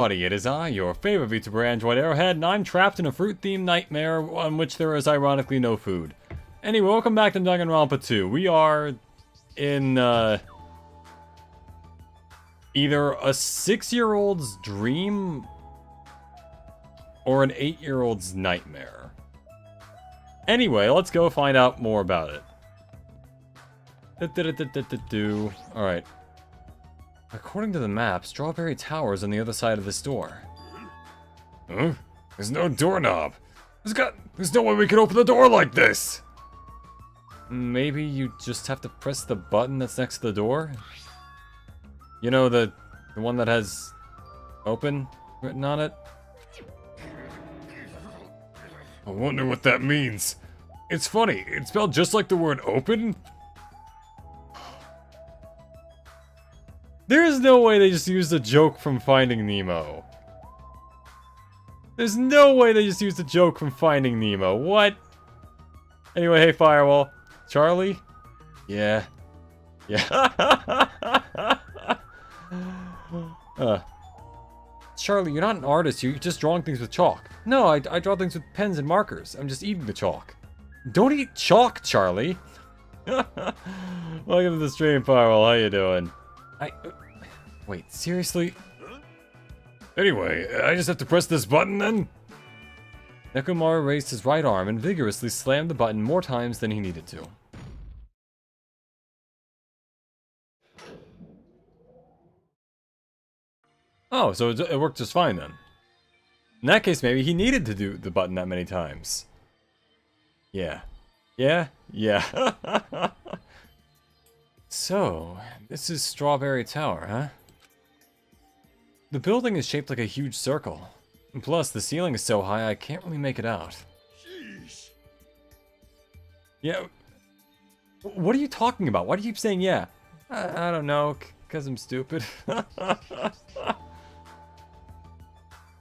Buddy, it is I, your favorite VTuber Android Arrowhead, and I'm trapped in a fruit-themed nightmare on which there is ironically no food. Anyway, welcome back to Danganronpa 2. We are in, either a 6-year-old's dream or an 8-year-old's nightmare. Anyway, let's go find out more about it. Alright. According to the map, Strawberry Tower is on the other side of this door. Huh? There's no doorknob. There's no way we can open the door like this! Maybe you just have to press the button that's next to the door? You know, the one that has open written on it? I wonder what that means. It's funny, it's spelled just like the word open. There's no way they just used a joke from Finding Nemo. There's no way they just used a joke from Finding Nemo. What? Anyway, hey Firewall. Charlie? Yeah. Yeah. Charlie, you're not an artist. You're just drawing things with chalk. No, I draw things with pens and markers. I'm just eating the chalk. Don't eat chalk, Charlie. Welcome to the stream, Firewall. How you doing? Wait, seriously? Anyway, I just have to press this button then? Nekomaru raised his right arm and vigorously slammed the button more times than he needed to. Oh, so it worked just fine then. In that case, maybe he needed to do the button that many times. Yeah. Yeah? Yeah. So, this is Strawberry Tower, huh? The building is shaped like a huge circle. And plus, the ceiling is so high I can't really make it out. Jeez. Yeah. What are you talking about? Why do you keep saying yeah? I don't know, because I'm stupid.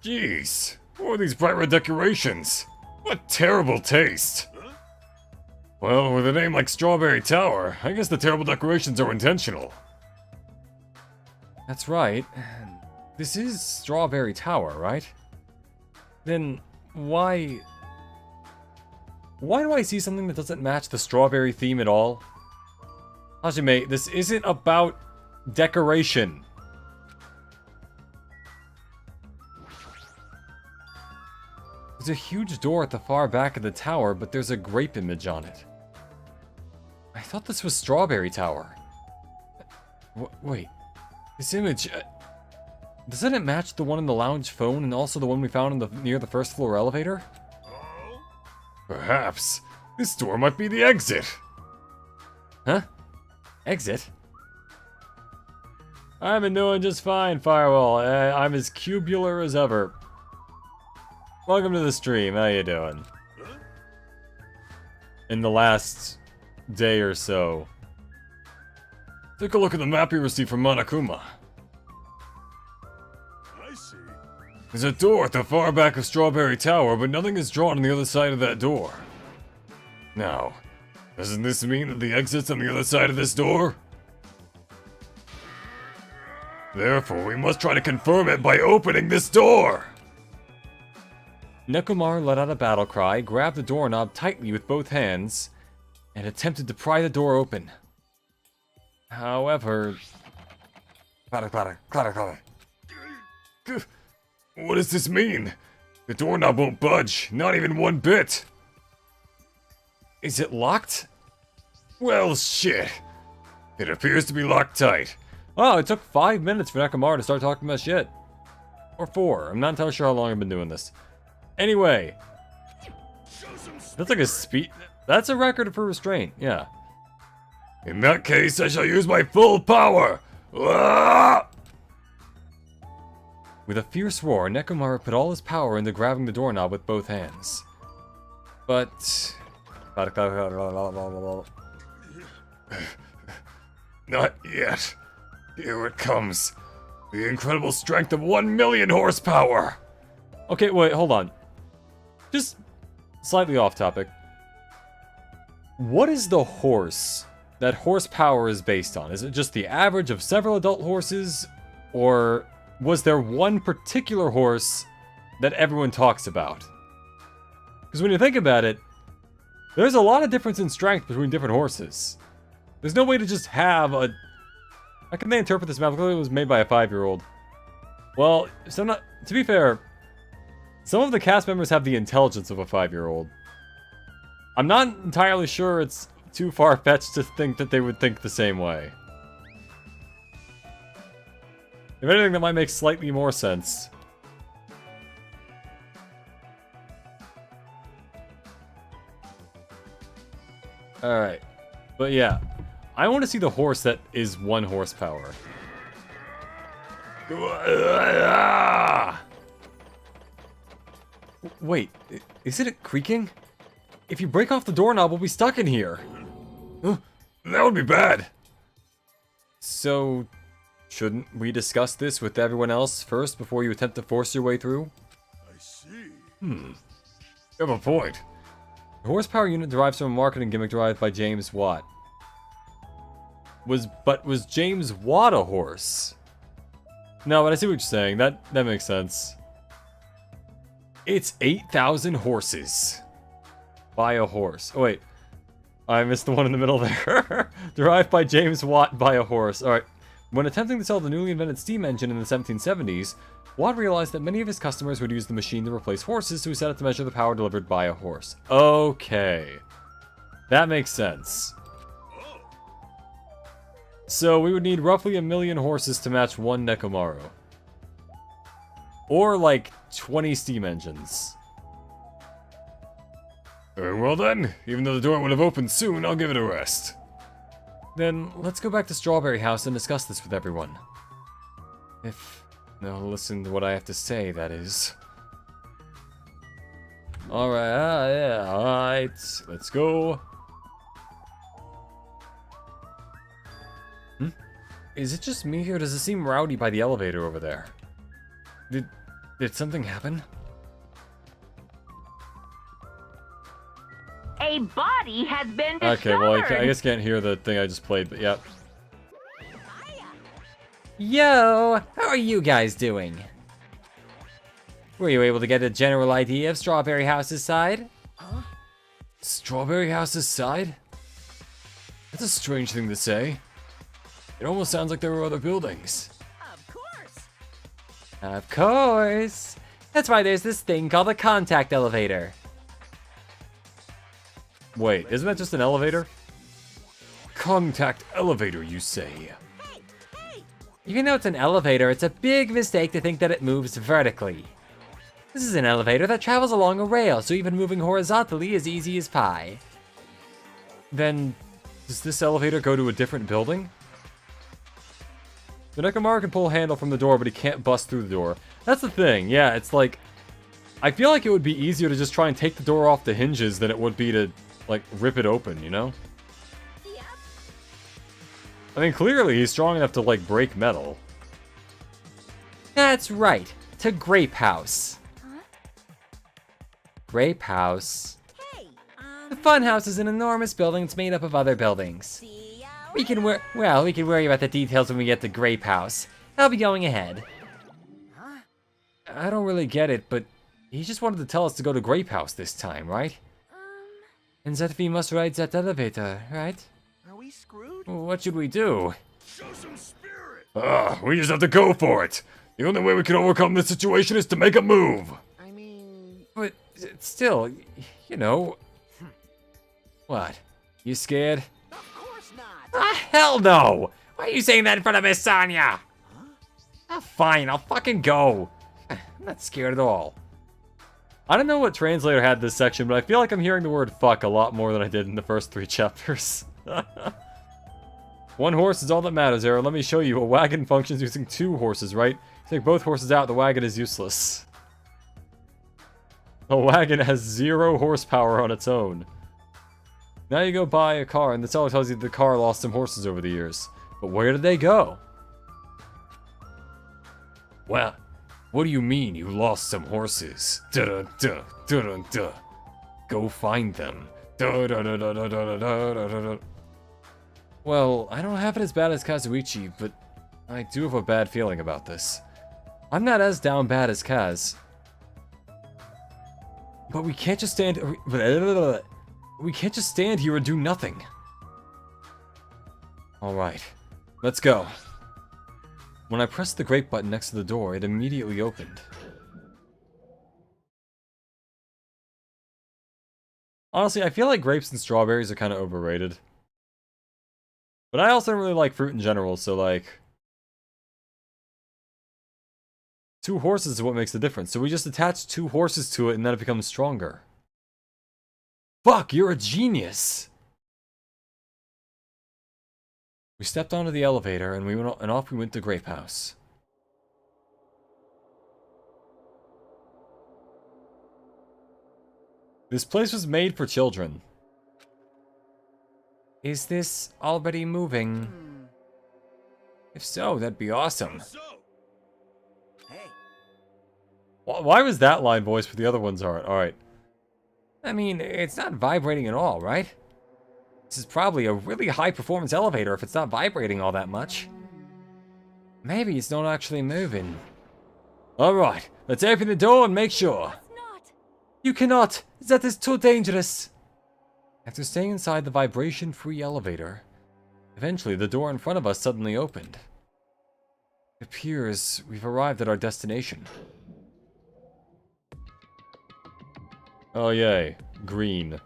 Jeez. What are these bright red decorations? What terrible taste. Well, with a name like Strawberry Tower, I guess the terrible decorations are intentional. That's right. This is Strawberry Tower, right? Then why do I see something that doesn't match the strawberry theme at all? Hajime, this isn't about decoration. There's a huge door at the far back of the tower, but there's a grape image on it. I thought this was Strawberry Tower. Wait, this image... doesn't it match the one in the lounge phone and also the one we found near the first floor elevator? Perhaps. This door might be the exit. Huh? Exit? I've been doing just fine, Firewall. I'm as cubular as ever. Welcome to the stream. How you doing? In the last day or so. Take a look at the map you received from Monokuma. I see. There's a door at the far back of Strawberry Tower, but nothing is drawn on the other side of that door. Now, doesn't this mean that the exit's on the other side of this door? Therefore, we must try to confirm it by opening this door! Nekomaru let out a battle cry, grabbed the doorknob tightly with both hands, and attempted to pry the door open. However... What does this mean? The doorknob won't budge, not even one bit. Is it locked? Well, shit. It appears to be locked tight. Oh, it took 5 minutes for Nekomaru to start talking about shit. Or 4. I'm not entirely sure how long I've been doing this. Anyway. That's like a speed... That's a record for restraint, yeah. In that case, I shall use my full power! Ah! With a fierce roar, Nekomaru put all his power into grabbing the doorknob with both hands. But... Not yet. Here it comes. The incredible strength of 1,000,000 horsepower! Okay, wait, hold on. Just slightly off topic. What is the horse that horsepower is based on? Is it just the average of several adult horses? Or was there one particular horse that everyone talks about? Because when you think about it, there's a lot of difference in strength between different horses. There's no way to just have a... How can they interpret this map? Clearly it was made by a 5-year-old. Well, to be fair, some of the cast members have the intelligence of a 5-year-old. I'm not entirely sure it's too far-fetched to think that they would think the same way. If anything, that might make slightly more sense. Alright. But yeah. I want to see the horse that is 1 horsepower. Wait, isn't it creaking? If you break off the doorknob, we'll be stuck in here. That would be bad. So, shouldn't we discuss this with everyone else first before you attempt to force your way through? I see. You have a point. The horsepower unit derives from a marketing gimmick derived by James Watt. Was James Watt a horse? No, but I see what you're saying. That makes sense. It's 8,000 horses. By a horse. Oh, wait. I missed the one in the middle there. Derived by James Watt by a horse. Alright. When attempting to sell the newly invented steam engine in the 1770s, Watt realized that many of his customers would use the machine to replace horses, so he set it to measure the power delivered by a horse. Okay. That makes sense. So we would need roughly 1 million horses to match 1 Nekomaru. Or like 20 steam engines. Very well then. Even though the door would have opened soon, I'll give it a rest. Then let's go back to Strawberry House and discuss this with everyone. If they'll listen to what I have to say, that is. Alright, yeah, alright. Let's go. Is it just me, or does it seem rowdy by the elevator over there? Did something happen? A body has been discovered. Okay, well, I guess can't hear the thing I just played, but yep. Yo, how are you guys doing? Were you able to get a general idea of Strawberry House's side? Huh? Strawberry House's side? That's a strange thing to say. It almost sounds like there were other buildings. Of course. Of course. That's why there's this thing called a contact elevator. Wait, isn't that just an elevator? Contact elevator, you say? Hey. Even though it's an elevator, it's a big mistake to think that it moves vertically. This is an elevator that travels along a rail, so even moving horizontally is easy as pie. Then, does this elevator go to a different building? The Nekomaru can pull a handle from the door, but he can't bust through the door. That's the thing, yeah, it's like... I feel like it would be easier to just try and take the door off the hinges than it would be to, like, rip it open, you know? Yep. I mean, clearly he's strong enough to, like, break metal. That's right, to Grape House. Huh? Grape House. Hey. The Fun House is an enormous building that's made up of other buildings. See ya We can worry about the details when we get to Grape House. I'll be going ahead. Huh? I don't really get it, but he just wanted to tell us to go to Grape House this time, right? And that we must ride that elevator, right? Are we screwed? What should we do? Show some spirit! We just have to go for it! The only way we can overcome this situation is to make a move! I mean... But still, you know... What? You scared? Of course not. Ah, hell no! Why are you saying that in front of Miss Sonia? Huh? Ah, fine, I'll fucking go. I'm not scared at all. I don't know what translator had this section, but I feel like I'm hearing the word fuck a lot more than I did in the first 3 chapters. 1 horse is all that matters, Arrow. Let me show you. A wagon functions using 2 horses, right? If you take both horses out, the wagon is useless. A wagon has 0 horsepower on its own. Now you go buy a car, and the seller tells you the car lost some horses over the years. But where did they go? Well, what do you mean you lost some horses? Da-da-da, da-da-da. Go find them. Da-da-da-da-da-da-da-da-da. Well, I don't have it as bad as Kazuichi, but I do have a bad feeling about this. I'm not as down bad as Kaz. But we can't just stand... We can't just stand here and do nothing. Alright, let's go. When I pressed the grape button next to the door, it immediately opened. Honestly, I feel like grapes and strawberries are kind of overrated. But I also don't really like fruit in general, so like... 2 horses is what makes the difference. So we just attach 2 horses to it and then it becomes stronger. Fuck, you're a genius! We stepped onto the elevator and off we went to Grape House. This place was made for children. Is this already moving? If so, that'd be awesome. Hey, Why was that line voiced but the other ones aren't? Alright. I mean, it's not vibrating at all, right? This is probably a really high-performance elevator if it's not vibrating all that much. Maybe it's not actually moving. Alright, let's open the door and make sure. Not. You cannot! That is too dangerous! After staying inside the vibration-free elevator, eventually the door in front of us suddenly opened. It appears we've arrived at our destination. Oh yay, green.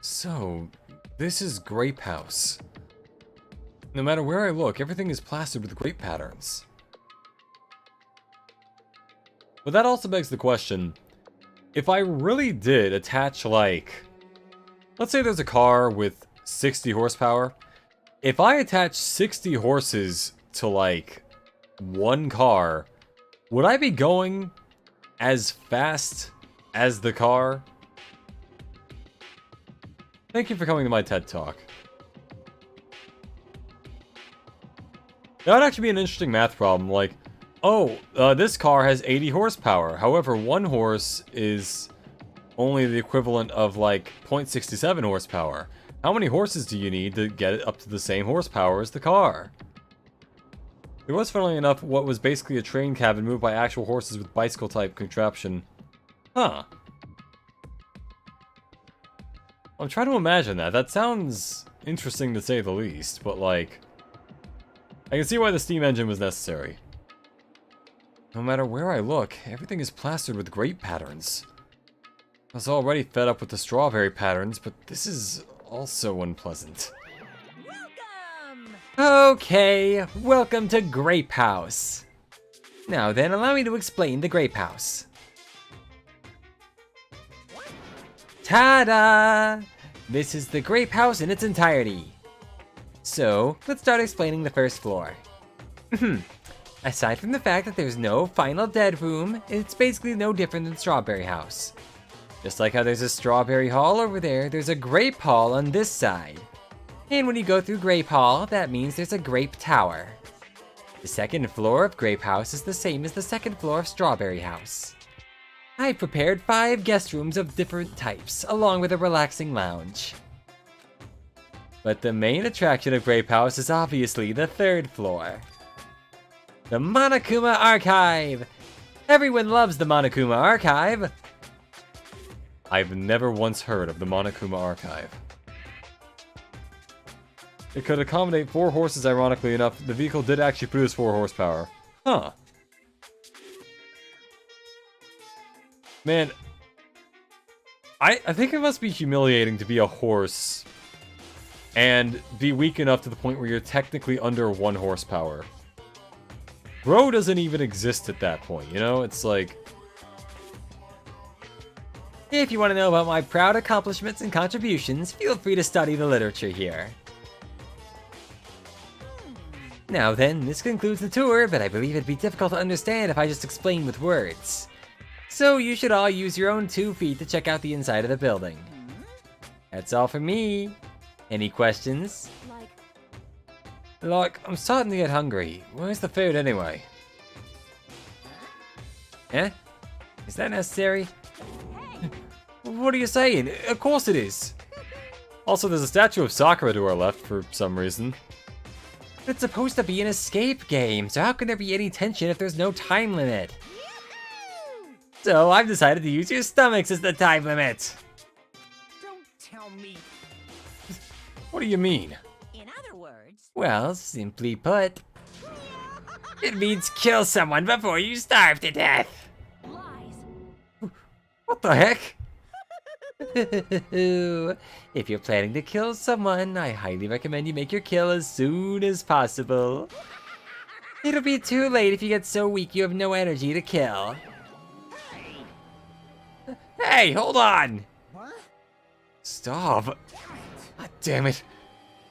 So, this is Grape House. No matter where I look, everything is plastered with grape patterns. But that also begs the question, if I really did attach like, let's say there's a car with 60 horsepower, if I attach 60 horses to like one car, would I be going as fast as the car? Thank you for coming to my TED Talk. That would actually be an interesting math problem, like, oh, this car has 80 horsepower, however, 1 horse is only the equivalent of, like, 0.67 horsepower. How many horses do you need to get it up to the same horsepower as the car? There was, funnily enough, what was basically a train cabin moved by actual horses with bicycle-type contraption. Huh. I'm trying to imagine that. That sounds interesting to say the least, but like... I can see why the steam engine was necessary. No matter where I look, everything is plastered with grape patterns. I was already fed up with the strawberry patterns, but this is also unpleasant. Welcome. Okay, welcome to Grape House. Now then, allow me to explain the Grape House. Ta-da! This is the Grape House in its entirety. So, let's start explaining the first floor. Aside from the fact that there's no final dead room, it's basically no different than Strawberry House. Just like how there's a Strawberry Hall over there, there's a Grape Hall on this side. And when you go through Grape Hall, that means there's a Grape Tower. The second floor of Grape House is the same as the second floor of Strawberry House. I prepared 5 guest rooms of different types, along with a relaxing lounge. But the main attraction of Grape House is obviously the third floor. The Monokuma Archive! Everyone loves the Monokuma Archive! I've never once heard of the Monokuma Archive. It could accommodate 4 horses, ironically enough. The vehicle did actually produce 4 horsepower. Huh. Man, I think it must be humiliating to be a horse and be weak enough to the point where you're technically under 1 horsepower. Bro doesn't even exist at that point, you know? It's like... If you want to know about my proud accomplishments and contributions, feel free to study the literature here. Now then, this concludes the tour, but I believe it'd be difficult to understand if I just explained with words. So you should all use your own 2 feet to check out the inside of the building. That's all from me. Any questions? Like, I'm starting to get hungry. Where's the food anyway? Eh? Is that necessary? What are you saying? Of course it is. Also, there's a statue of Sakura to our left for some reason. It's supposed to be an escape game, so how can there be any tension if there's no time limit? So I've decided to use your stomachs as the time limit. Don't tell me. What do you mean? In other words, Well, simply put, it means kill someone before you starve to death. lies. What the heck? If you're planning to kill someone, I highly recommend you make your kill as soon as possible. It'll be too late if you get so weak you have no energy to kill. Hey, hold on! What? Stop. God damn it.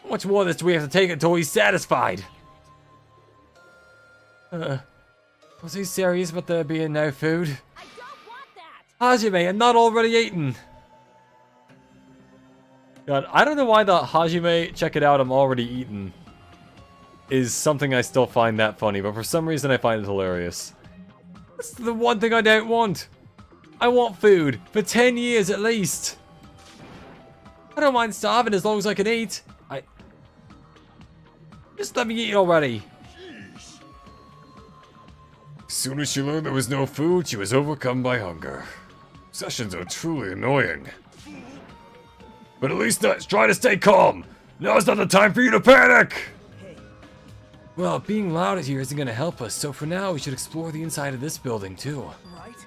How much more of this do we have to take until he's satisfied? Was he serious about there being no food? I don't want that. Hajime, I'm not already eaten. God, I don't know why the Hajime, check it out, I'm already eaten, is something I still find that funny, but for some reason I find it hilarious. That's the one thing I don't want. I want food, for 10 years at least. I don't mind starving as long as I can eat. Just let me eat already. As soon as she learned there was no food, she was overcome by hunger. Sessions are truly annoying. But at least try to stay calm. Now's not the time for you to panic! Well, being loud here isn't gonna help us, so for now we should explore the inside of this building too. Right?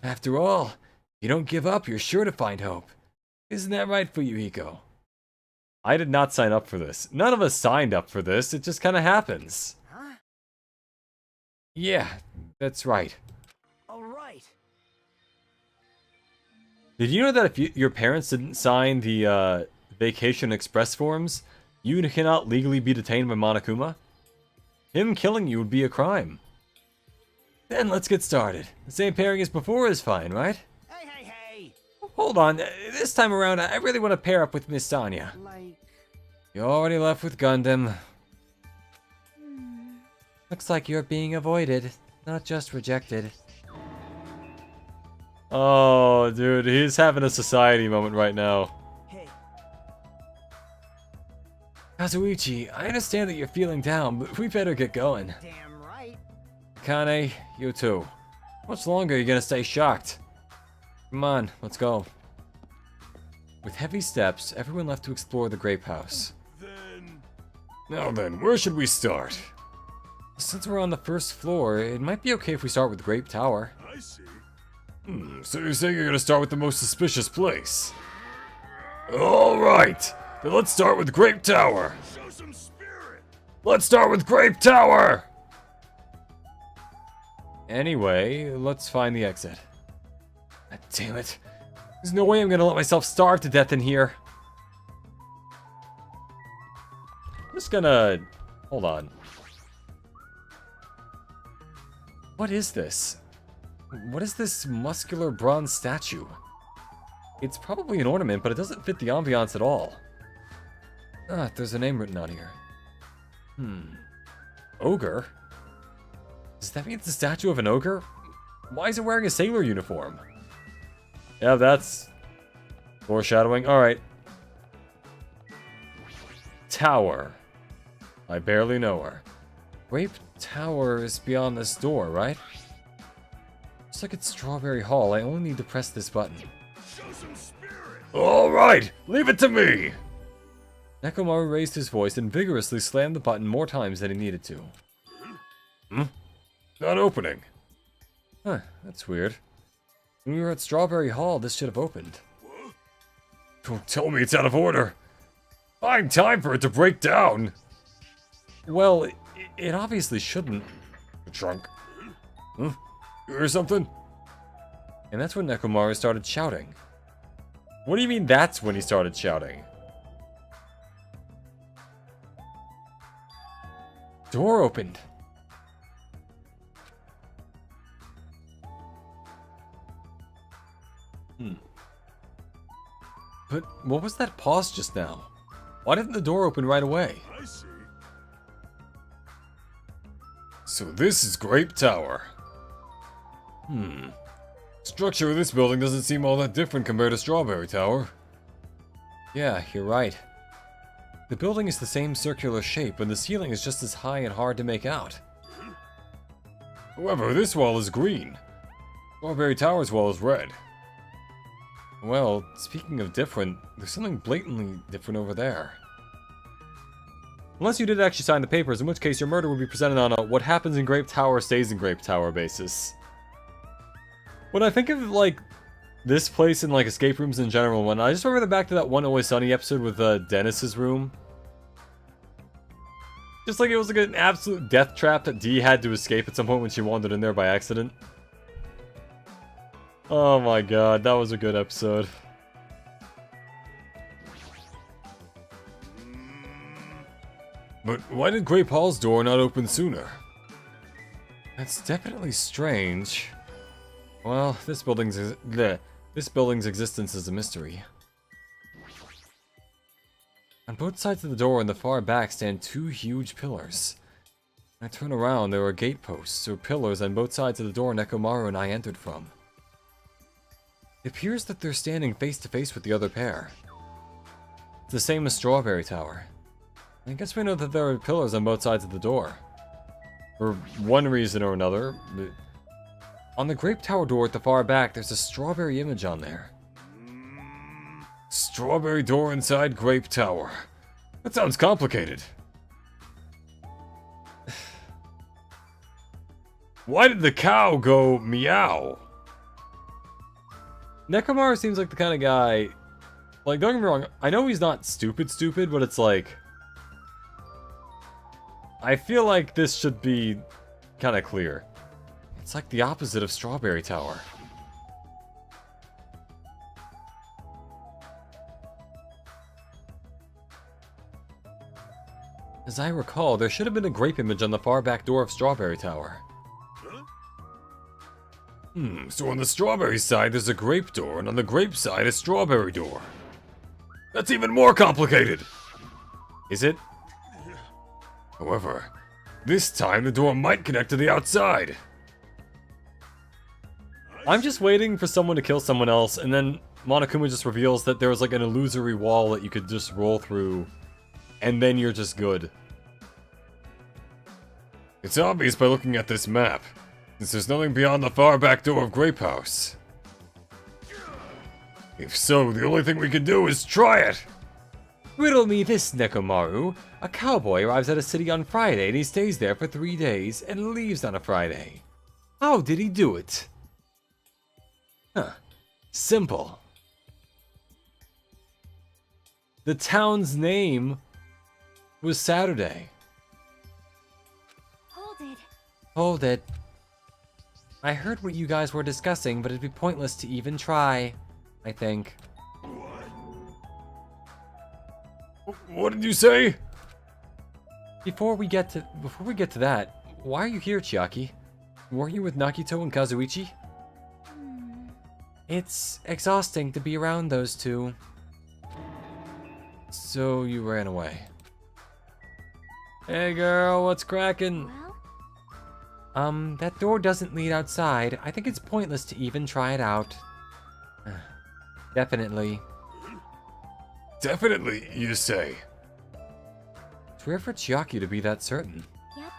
After all, if you don't give up, you're sure to find hope. Isn't that right for you, Hiko? I did not sign up for this. None of us signed up for this, it just kinda happens. Huh? Yeah, that's right. All right. Did you know that if your parents didn't sign the Vacation Express forms, you cannot legally be detained by Monokuma? Him killing you would be a crime. Then let's get started. The same pairing as before is fine, right? Hey, hey, hey. Hold on, this time around I really want to pair up with Miss Tanya. Like, You already left with Gundam. Looks like you're being avoided, not just rejected. Oh, dude, he's having a society moment right now. hey. Kazuichi, I understand that you're feeling down, but we better get going. Damn right. Kane, you too. How much longer are you gonna stay shocked? Come on, let's go. With heavy steps, everyone left to explore the grape house. Now then, where should we start? Since we're on the first floor, it might be okay if we start with Grape Tower. I see. So you're saying you're gonna start with the most suspicious place? Alright! Then let's start with Grape Tower! Show some spirit! Let's start with Grape Tower! Anyway, let's find the exit. God damn it. There's no way I'm gonna let myself starve to death in here. I'm just gonna... Hold on. What is this? What is this muscular bronze statue? It's probably an ornament, but it doesn't fit the ambiance at all. Ah, there's a name written on here. Ogre? Does that mean it's a statue of an ogre? Why is it wearing a sailor uniform? Yeah, that's foreshadowing. Alright. Tower. I barely know her. Grape Tower is beyond this door, right? Looks like it's Strawberry Hall. I only need to press this button. Alright, leave it to me! Nekomaru raised his voice and vigorously slammed the button more times than he needed to. Not opening. Huh, that's weird. When we were at Strawberry Hall, this should have opened. Don't tell me it's out of order. Find time for it to break down. Well, it obviously shouldn't. The trunk. You hear something? And that's when Nekomaru started shouting. What do you mean that's when he started shouting? Door opened. But what was that pause just now? Why didn't the door open right away? I see. So this is Grape Tower. Structure of this building doesn't seem all that different compared to Strawberry Tower. Yeah, you're right. The building is the same circular shape, and the ceiling is just as high and hard to make out. However, this wall is green. Strawberry Tower's wall is red. Well, speaking of different, there's something blatantly different over there. Unless you did actually sign the papers, in which case your murder would be presented on a what happens in Grape Tower stays in Grape Tower basis. When I think of, like, this place and, like, escape rooms in general, when I just remember back to that One Always Sunny episode with Dennis's room. Just like it was like an absolute death trap that Dee had to escape at some point when she wandered in there by accident. Oh my god, that was a good episode. But why did Grape Hall's door not open sooner? That's definitely strange. Well, this building's existence is a mystery. On both sides of the door in the far back stand two huge pillars. When I turn around, there are gate posts, or pillars on both sides of the door Nekomaru and I entered from. It appears that they're standing face to face with the other pair. It's the same as Strawberry Tower. I guess we know that there are pillars on both sides of the door. For one reason or another. On the Grape Tower door at the far back, there's a strawberry image on there. Strawberry door inside Grape Tower. That sounds complicated. Why did the cow go meow? Nekomaru seems like the kind of guy... Like, don't get me wrong, I know he's not stupid, but it's like... I feel like this should be kind of clear. It's like the opposite of Strawberry Tower. As I recall, there should have been a grape image on the far back door of Strawberry Tower. So on the strawberry side there's a grape door, and on the grape side a strawberry door. That's even more complicated! Is it? However, this time the door might connect to the outside. I'm just waiting for someone to kill someone else, and then Monokuma just reveals that there was like an illusory wall that you could just roll through, and then you're just good. It's obvious by looking at this map, since there's nothing beyond the far back door of Grape House. If so, the only thing we can do is try it! Riddle me this, Nekomaru. A cowboy arrives at a city on Friday and he stays there for 3 days and leaves on a Friday. How did he do it? Huh. Simple. The town's name was Saturday. Hold it. Hold it. I heard what you guys were discussing, but it'd be pointless to even try, I think. What did you say? Before we get to that, why are you here, Chiaki? Weren't you with Nakito and Kazuichi? It's exhausting to be around those two. So you ran away. Hey girl, what's crackin'? Well, That door doesn't lead outside. I think it's pointless to even try it out. Definitely. Definitely, you say. It's rare for Chiaki to be that certain. yep.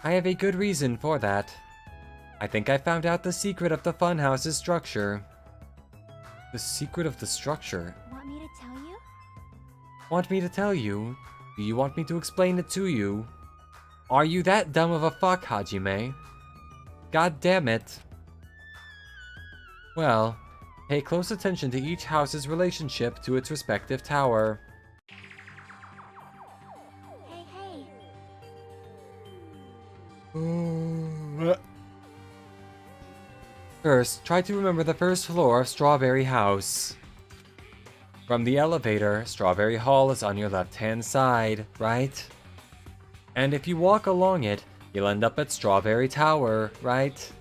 I have a good reason for that. I think I found out the secret of the funhouse's structure. The secret of the structure? Want me to tell you? Want me to tell you? Do you want me to explain it to you? Are you that dumb of a fuck, Hajime? God damn it. Well, pay close attention to each house's relationship to its respective tower. Hey, hey. First, try to remember the first floor of Strawberry House. From the elevator, Strawberry Hall is on your left-hand side, right? And if you walk along it, you'll end up at Strawberry Tower, right?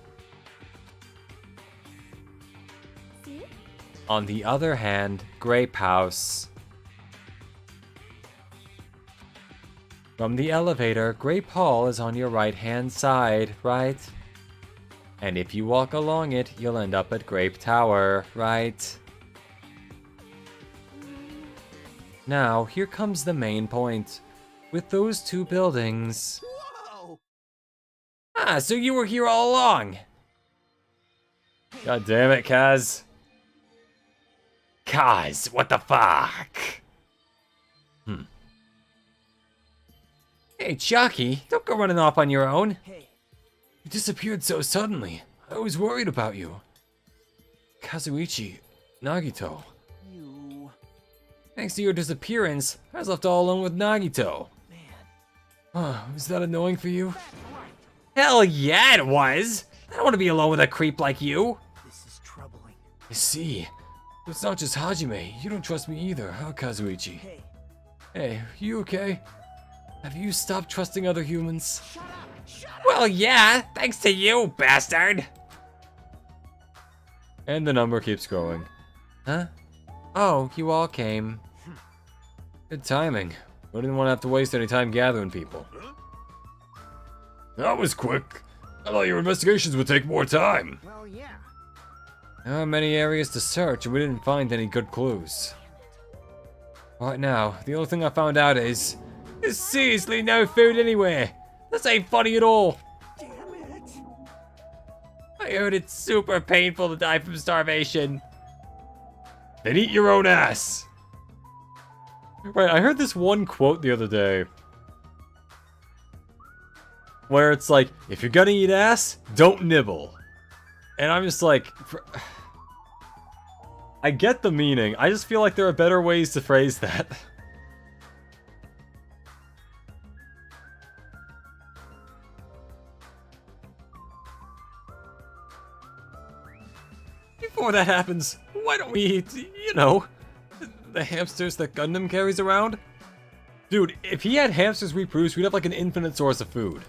See? On the other hand, Grape House. From the elevator, Grape Hall is on your right-hand side, right? And if you walk along it, you'll end up at Grape Tower, right? Now, here comes the main point. With those two buildings... Whoa! Ah, so you were here all along! God damn it, Kaz. Kaz, what the fuck? Hey, Chucky, don't go running off on your own. Hey, You disappeared so suddenly. I was worried about you. Kazuichi, Nagito. you... Thanks to your disappearance, I was left all alone with Nagito. Man, Was that annoying for you? that's right. Hell yeah, it was! I don't want to be alone with a creep like you. This is troubling. I see. It's not just Hajime. You don't trust me either, huh, Kazuichi? Hey, Hey, you okay? Have you stopped trusting other humans? shut up! Shut up! Well, yeah, thanks to you, bastard! And the number keeps growing. Huh? Oh, you all came. Good timing. We didn't want to have to waste any time gathering people. That was quick. I thought your investigations would take more time. Well, yeah. There are many areas to search, and we didn't find any good clues. Right now, the only thing I found out is... There's seriously no food anywhere! This ain't funny at all! Damn it! I heard it's super painful to die from starvation. Then eat your own ass. Right, I heard this one quote the other day. Where it's like, if you're gonna eat ass, don't nibble. And I'm just like... I get the meaning, I just feel like there are better ways to phrase that. Before that happens, why don't we eat, you know, the hamsters that Gundam carries around? Dude, if he had hamsters reproduced, we'd have like an infinite source of food.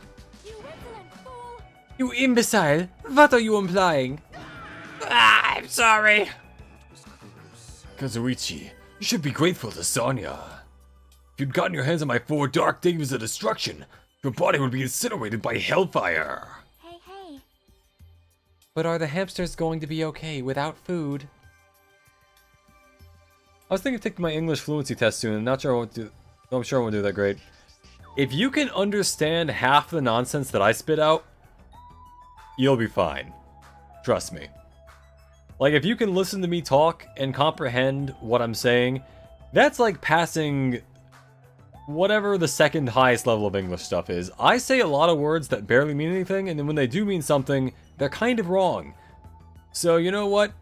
You insolent fool! You imbecile! What are you implying? Ah, I'm sorry! Kazuichi, you should be grateful to Sonya. If you'd gotten your hands on my 4 Dark Days of Destruction, your body would be incinerated by hellfire. Hey, hey. But are the hamsters going to be okay without food? I was thinking of taking my English fluency test soon, and not sure I won't do. I'm sure I won't do that great. If you can understand half the nonsense that I spit out, you'll be fine. Trust me. Like, if you can listen to me talk and comprehend what I'm saying, that's like passing whatever the second highest level of English stuff is. I say a lot of words that barely mean anything, and then when they do mean something, they're kind of wrong. So, you know what?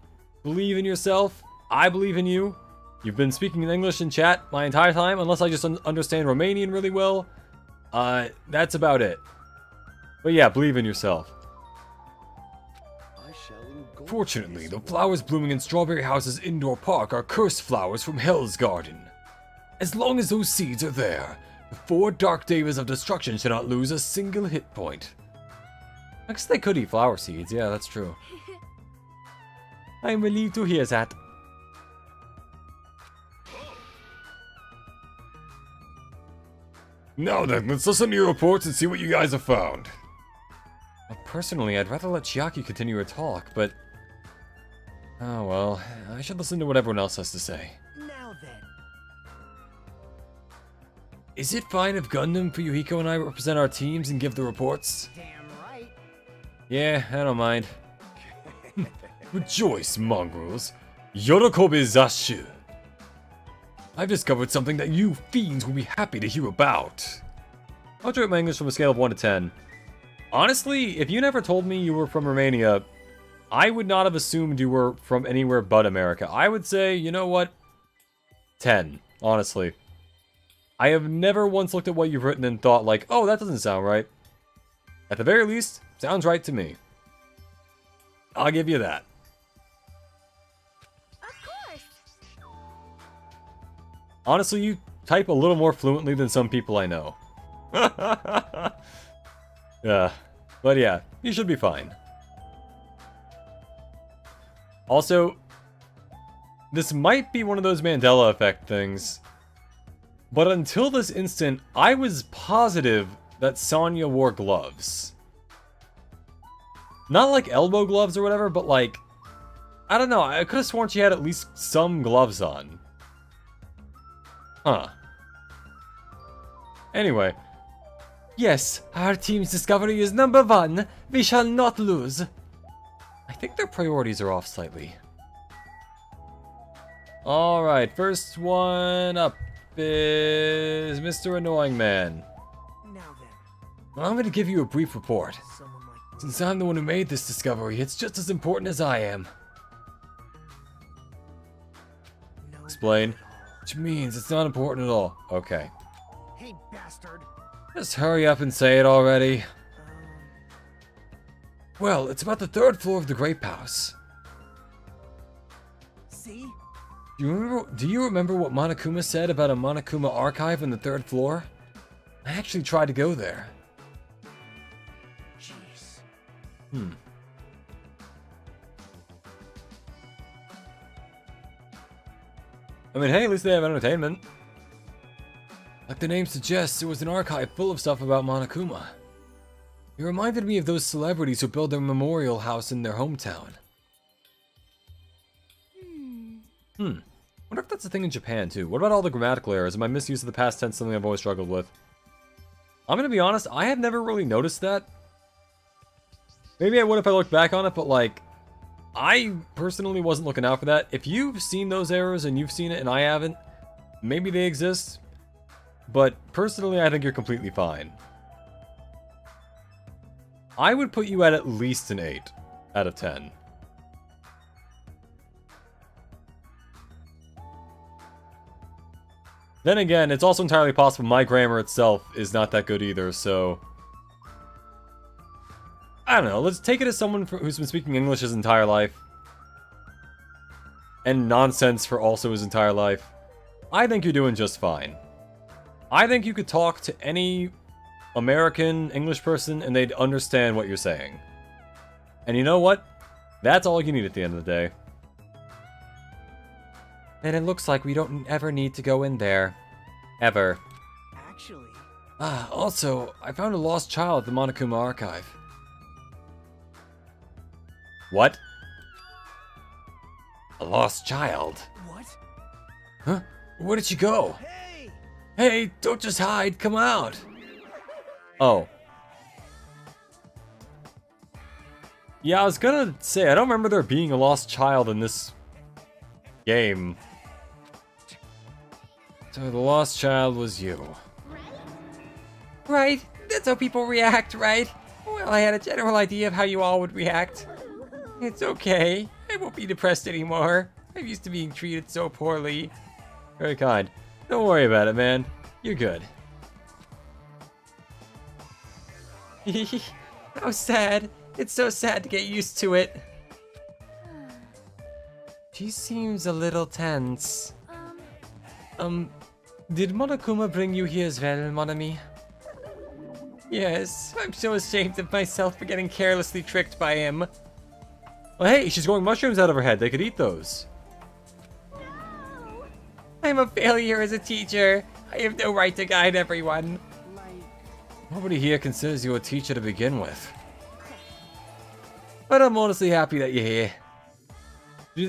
Believe in yourself. I believe in you. You've been speaking in English in chat my entire time, unless I just understand Romanian really well. That's about it. But yeah, believe in yourself. Fortunately, the flowers blooming in Strawberry House's indoor park are cursed flowers from Hell's Garden. As long as those seeds are there, the 4 Dark Days of Destruction should not lose a single hit point. I guess they could eat flower seeds, yeah, that's true. I'm relieved to hear that. Now then, let's listen to your reports and see what you guys have found. Well, personally, I'd rather let Chiaki continue her talk, but... Oh well, I should listen to what everyone else has to say. Now then. Is it fine if Gundam, Fuyuhiko, and I represent our teams and give the reports? Damn right. Yeah, I don't mind. Rejoice, mongrels. Yorokobe Zashu. I've discovered something that you fiends will be happy to hear about. I'll rate my English from a scale of 1 to 10. Honestly, if you never told me you were from Romania, I would not have assumed you were from anywhere but America. I would say, you know what? 10, honestly. I have never once looked at what you've written and thought like, oh, that doesn't sound right. At the very least, sounds right to me. I'll give you that. Of course! Honestly, you type a little more fluently than some people I know. Yeah, but yeah, you should be fine. Also, this might be one of those Mandela effect things, but until this instant, I was positive that Sonya wore gloves. Not like elbow gloves or whatever, but like, I don't know, I could have sworn she had at least some gloves on. Huh. Anyway. Yes, our team's discovery is number 1. We shall not lose. I think their priorities are off slightly. Alright, first one up is Mr. Annoying Man. Now then, Well, I'm going to give you a brief report. someone like Since I'm the one who made this discovery, it's just as important as I am. no. Explain. Which means it's not important at all. Okay. Hey, bastard. Just hurry up and say it already. Well, it's about the 3rd floor of the Grape House. See? Do you remember what Monokuma said about a Monokuma archive on the 3rd floor? I actually tried to go there. Jeez. I mean, hey, at least they have entertainment. Like the name suggests, it was an archive full of stuff about Monokuma. It reminded me of those celebrities who build their memorial house in their hometown. Wonder if that's a thing in Japan too. What about all the grammatical errors? And my misuse of the past tense, something I've always struggled with? I'm gonna be honest, I have never really noticed that. Maybe I would if I looked back on it, but like, I personally wasn't looking out for that. If you've seen those errors and you've seen it and I haven't, maybe they exist. But personally, I think you're completely fine. I would put you at least an 8 out of 10. Then again, it's also entirely possible my grammar itself is not that good either, so... I don't know, let's take it as someone who's been speaking English his entire life. And nonsense for also his entire life. I think you're doing just fine. I think you could talk to any American English person and they'd understand what you're saying. And you know what? That's all you need at the end of the day. And it looks like we don't ever need to go in there. Ever. Actually, Also, I found a lost child at the Monokuma archive. What? A lost child? what? Huh? Where did she go? Hey! Hey, don't just hide, come out! Oh. Yeah, I was gonna say, I don't remember there being a lost child in this game. So the lost child was you. Right, that's how people react, right? Well, I had a general idea of how you all would react. It's okay, I won't be depressed anymore. I'm used to being treated so poorly. Very kind. Don't worry about it, man. You're good. How sad. It's so sad to get used to it. She seems a little tense. Did Monokuma bring you here as well, mon ami? Yes, I'm so ashamed of myself for getting carelessly tricked by him. Well, hey, she's growing mushrooms out of her head. They could eat those. No. I'm a failure as a teacher. I have no right to guide everyone. Nobody here considers you a teacher to begin with. But I'm honestly happy that you're here.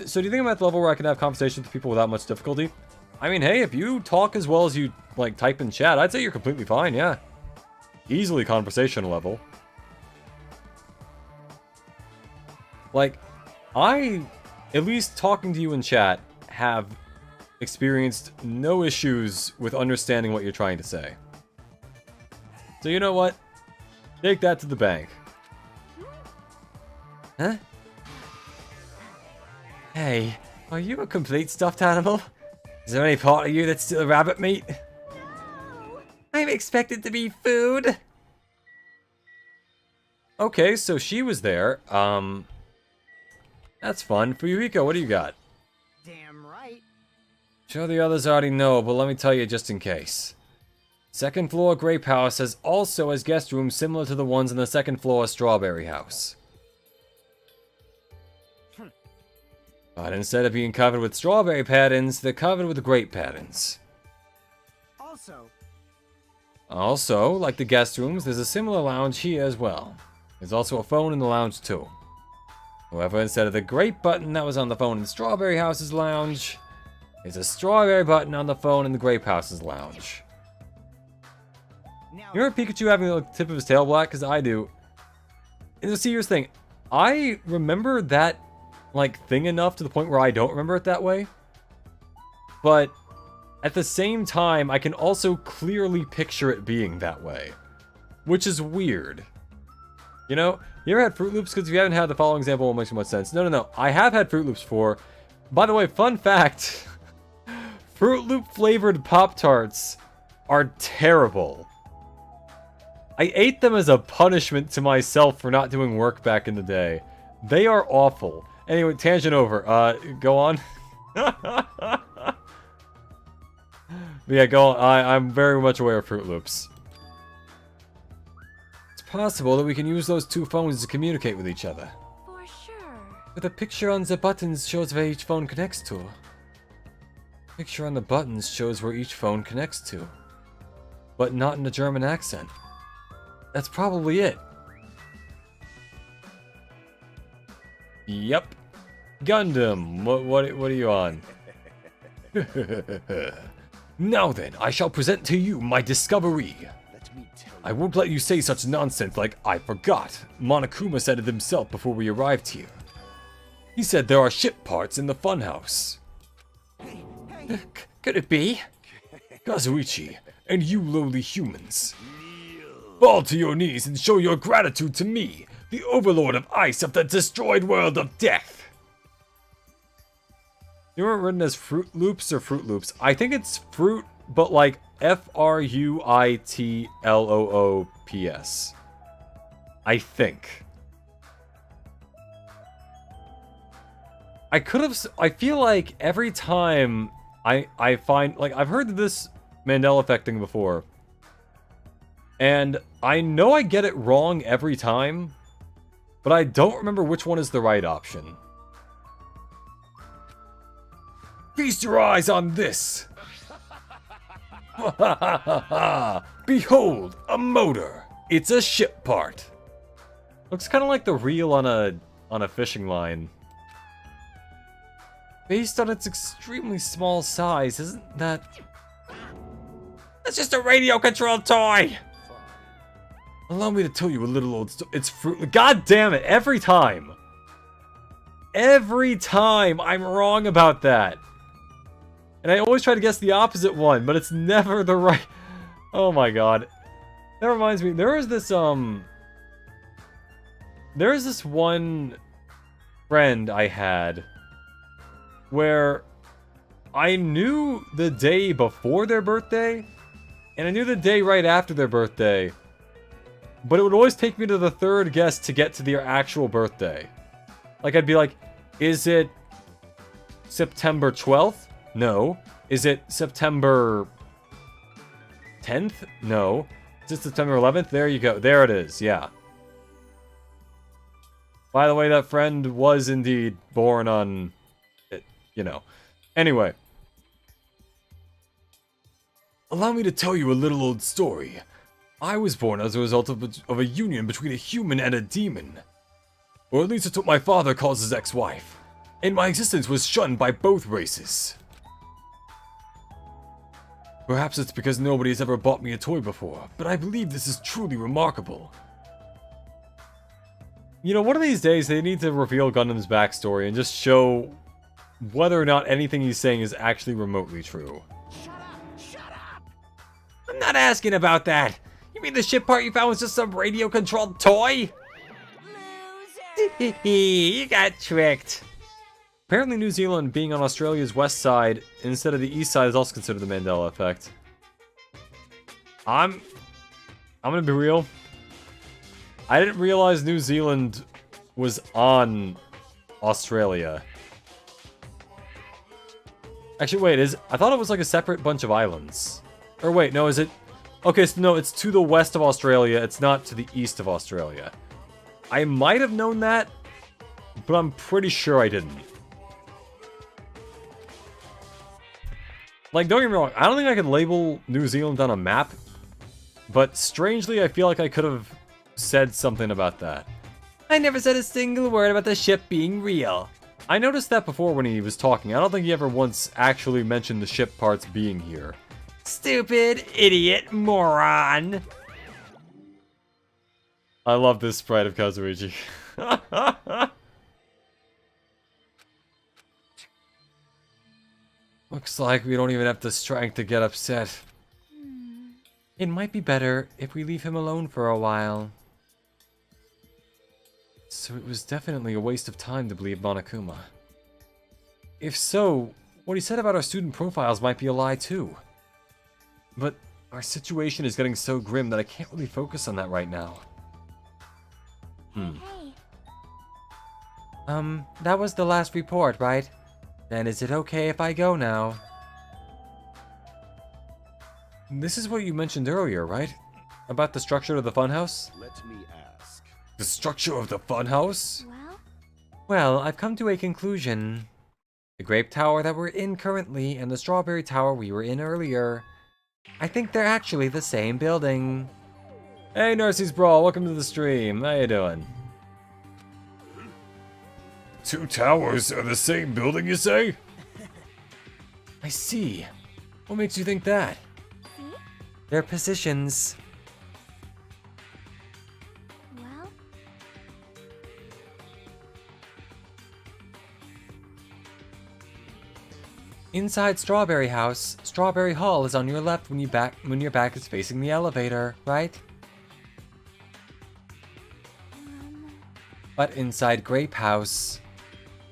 So do you think I'm at the level where I can have conversations with people without much difficulty? I mean, hey, if you talk as well as you, like, type in chat, I'd say you're completely fine, yeah. Easily conversational level. Like, at least talking to you in chat, have experienced no issues with understanding what you're trying to say. So you know what? Take that to the bank. Huh? Hey, are you a complete stuffed animal? Is there any part of you that's still rabbit meat? I'm expected to be food. Okay, so she was there. That's fun. For Yuriko, what do you got? Damn right. Sure the others already know, but let me tell you just in case. Second floor Grape House also has guest rooms similar to the ones in the second floor Strawberry House. But instead of being covered with strawberry patterns, they're covered with grape patterns. Also, Also, like the guest rooms, there's a similar lounge here as well. There's also a phone in the lounge too. However, instead of the grape button that was on the phone in Strawberry House's lounge, there's a strawberry button on the phone in the Grape House's lounge. Now, You remember Pikachu having the tip of his tail black? Because I do. And see, here's the thing. I remember that, like, thing enough to the point where I don't remember it that way. But at the same time, I can also clearly picture it being that way. Which is weird. You know? You ever had Fruit Loops? Because if you haven't had, the following example won't make so much sense. No. I have had Fruit Loops before. By the way, fun fact. Fruit Loop flavored Pop-Tarts are terrible. I ate them as a punishment to myself for not doing work back in the day. They are awful. Anyway, tangent over. Go on. Yeah, go on. I'm very much aware of Fruit Loops. It's possible that we can use those two phones to communicate with each other. For sure. But the picture on the buttons shows where each phone connects to. The picture on the buttons shows where each phone connects to. But not in a German accent. That's probably it. Yep. Gundam, what are you on? Now then, I shall present to you my discovery. I won't let you say such nonsense like, I forgot. Monokuma said it himself before we arrived here. He said there are ship parts in the funhouse. Could it be? Kazuichi, and you lowly humans. Fall to your knees and show your gratitude to me, the overlord of ice of the destroyed world of death. You weren't written as Fruit Loops or Fruit Loops. I think it's fruit, but like Fruitloops. I think. I feel like every time I find, like, I've heard this Mandela effect thing before. And I know I get it wrong every time, but I don't remember which one is the right option. Feast your eyes on this! Behold, a motor! It's a ship part! Looks kind of like the reel on a fishing line. Based on its extremely small size, isn't that... That's just a radio-controlled toy! Allow me to tell you a little old story. It's fruit. God damn it! Every time, I'm wrong about that, and I always try to guess the opposite one, but it's never the right. Oh my god! That reminds me. There is this one friend I had where I knew the day before their birthday, and I knew the day right after their birthday. But it would always take me to the third guess to get to their actual birthday. Like, I'd be like, is it September 12th? No. Is it September 10th? No. Is it September 11th? There you go. There it is. Yeah. By the way, that friend was indeed born on... you know. Anyway. Allow me to tell you a little old story. I was born as a result of a union between a human and a demon. Or at least it's what my father calls his ex-wife. And my existence was shunned by both races. Perhaps it's because nobody has ever bought me a toy before, but I believe this is truly remarkable. You know, one of these days they need to reveal Gundam's backstory and just show whether or not anything he's saying is actually remotely true. I'm not asking about that. You mean the ship part you found was just some radio-controlled toy? You got tricked. Apparently New Zealand being on Australia's west side instead of the east side is also considered the Mandela effect. I'm gonna be real. I didn't realize New Zealand was on Australia. Actually, wait, I thought it was like a separate bunch of islands. Or wait, no, is it? Okay, so no, it's to the west of Australia. It's not to the east of Australia. I might have known that, but I'm pretty sure I didn't. Like, don't get me wrong, I don't think I could label New Zealand on a map, but strangely, I feel like I could have said something about that. I never said a single word about the ship being real. I noticed that before when he was talking. I don't think he ever once actually mentioned the ship parts being here. Stupid, idiot, moron. I love this sprite of Kazuichi. Looks like we don't even have the strength to get upset. It might be better if we leave him alone for a while. So it was definitely a waste of time to believe Monokuma. If so, what he said about our student profiles might be a lie too. But our situation is getting so grim that I can't really focus on that right now. Hey. That was the last report, right? Then is it okay if I go now? This is what you mentioned earlier, right? About the structure of the funhouse? Let me ask. The structure of the funhouse? Well, Well, I've come to a conclusion. The grape tower that we're in currently and the strawberry tower we were in earlier. I think they're actually the same building. Hey, Narcy's Brawl, welcome to the stream. How you doing? Two towers are the same building, you say? I see. What makes you think that? see? Their positions. Well, Inside Strawberry House, Strawberry Hall is on your left when your back is facing the elevator, right? But inside Grape House,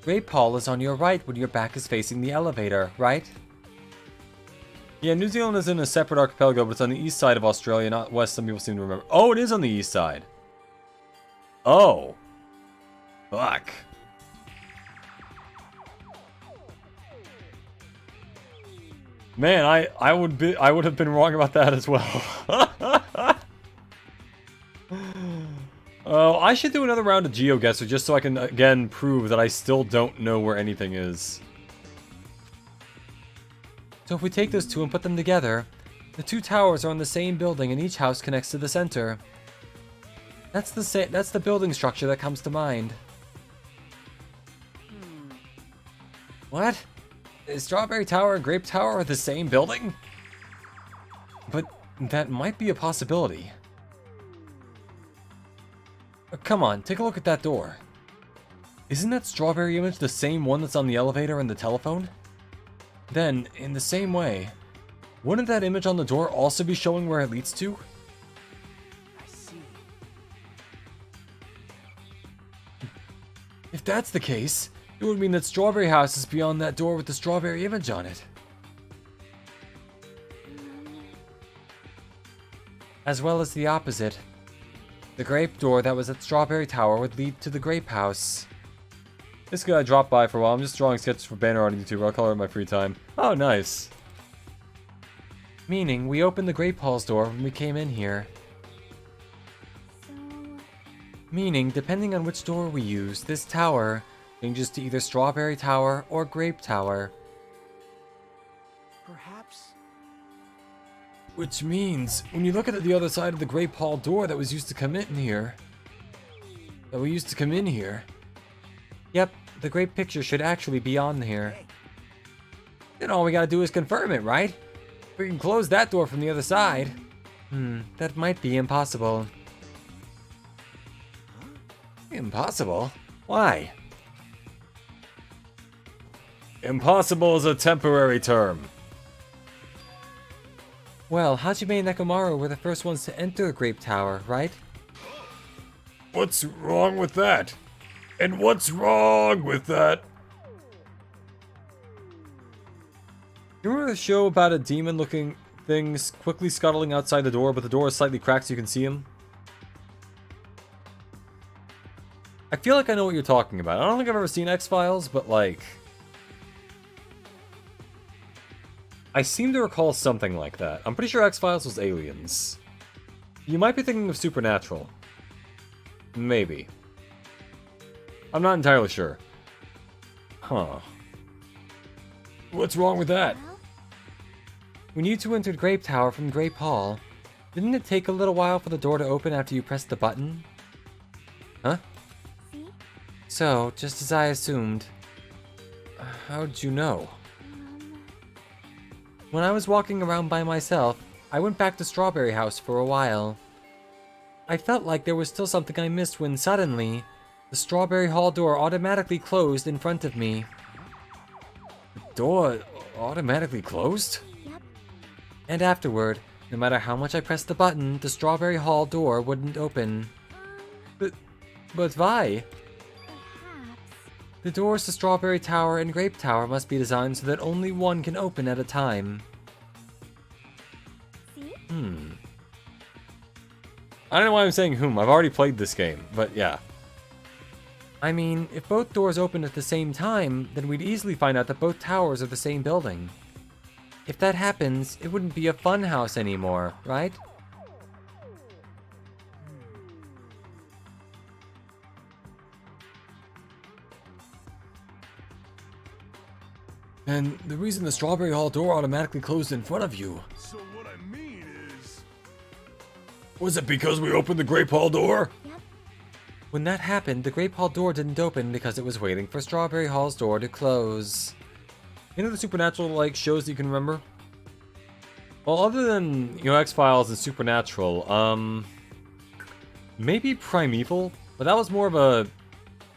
Grape Hall is on your right when your back is facing the elevator, right? Yeah, New Zealand is in a separate archipelago, but it's on the east side of Australia, not west, some people seem to remember. Oh, it is on the east side. Oh. Fuck. Man, I would have been wrong about that as well. Oh, I should do another round of GeoGuessr just so I can again prove that I still don't know where anything is. So if we take those two and put them together, the two towers are on the same building and each house connects to the center. That's the building structure that comes to mind. What? Is Strawberry Tower and Grape Tower the same building? But that might be a possibility. Come on, take a look at that door. Isn't that strawberry image the same one that's on the elevator and the telephone? Then, in the same way, wouldn't that image on the door also be showing where it leads to? I see. If that's the case, it would mean that Strawberry House is beyond that door with the strawberry image on it. As well as the opposite. The grape door that was at Strawberry Tower would lead to the Grape House. This guy dropped by for a while. I'm just drawing sketches for banner on YouTube. I'll color in my free time. Oh, nice. Meaning, we opened the Grape Hall's door when we came in here. so Meaning, depending on which door we use, this tower changes to either Strawberry Tower or Grape Tower. Perhaps. Which means, when you look at the other side of the Grape Hall door that was used to come in here... Yep, the grape picture should actually be on here. Then all we gotta do is confirm it, right? We can close that door from the other side. That might be impossible. Impossible? Why? Impossible is a temporary term. Well, Hajime and Nekomaru were the first ones to enter the Grape Tower, right? What's wrong with that? And what's wrong with that? You remember the show about a demon-looking thing quickly scuttling outside the door, but the door is slightly cracked so you can see him? I feel like I know what you're talking about. I don't think I've ever seen X-Files, but like... I seem to recall something like that. I'm pretty sure X-Files was aliens. You might be thinking of Supernatural. Maybe. I'm not entirely sure. Huh. What's wrong with that? well, When you two entered Grape Tower from Grape Hall, Didn't it take a little while for the door to open after you pressed the button? Huh? See? So, just as I assumed. How'd you know? When I was walking around by myself, I went back to Strawberry House for a while. I felt like there was still something I missed when suddenly, the Strawberry Hall door automatically closed in front of me. The door automatically closed? Yep. And afterward, no matter how much I pressed the button, the Strawberry Hall door wouldn't open. But why? Perhaps. The doors to Strawberry Tower and Grape Tower must be designed so that only one can open at a time. See? I don't know why I'm saying I've already played this game, but yeah. I mean, if both doors opened at the same time, then we'd easily find out that both towers are the same building. If that happens, it wouldn't be a fun house anymore, right? And the reason the Strawberry Hall door automatically closed in front of you. So what I mean is... Was it because we opened the Grape Hall door? Yep. When that happened, the Grape Hall door didn't open because it was waiting for Strawberry Hall's door to close. Any of the supernatural like shows that you can remember? Well, other than, X-Files and Supernatural, maybe Primeval, but that was more of a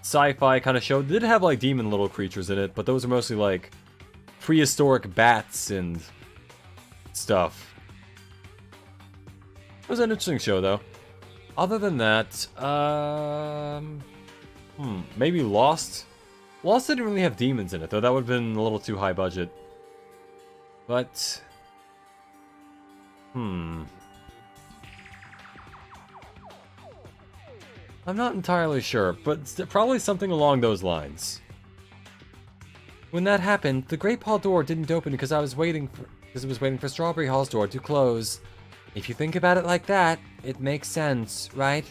sci-fi kind of show. It did have like demon little creatures in it, but those are mostly like prehistoric bats and stuff. It was an interesting show though. Other than that, maybe Lost. Lost didn't really have demons in it though. That would have been a little too high budget. But I'm not entirely sure, but it's probably something along those lines. When that happened, the Grape Hall door didn't open because it was waiting for Strawberry Hall's door to close. If you think about it like that, it makes sense, right?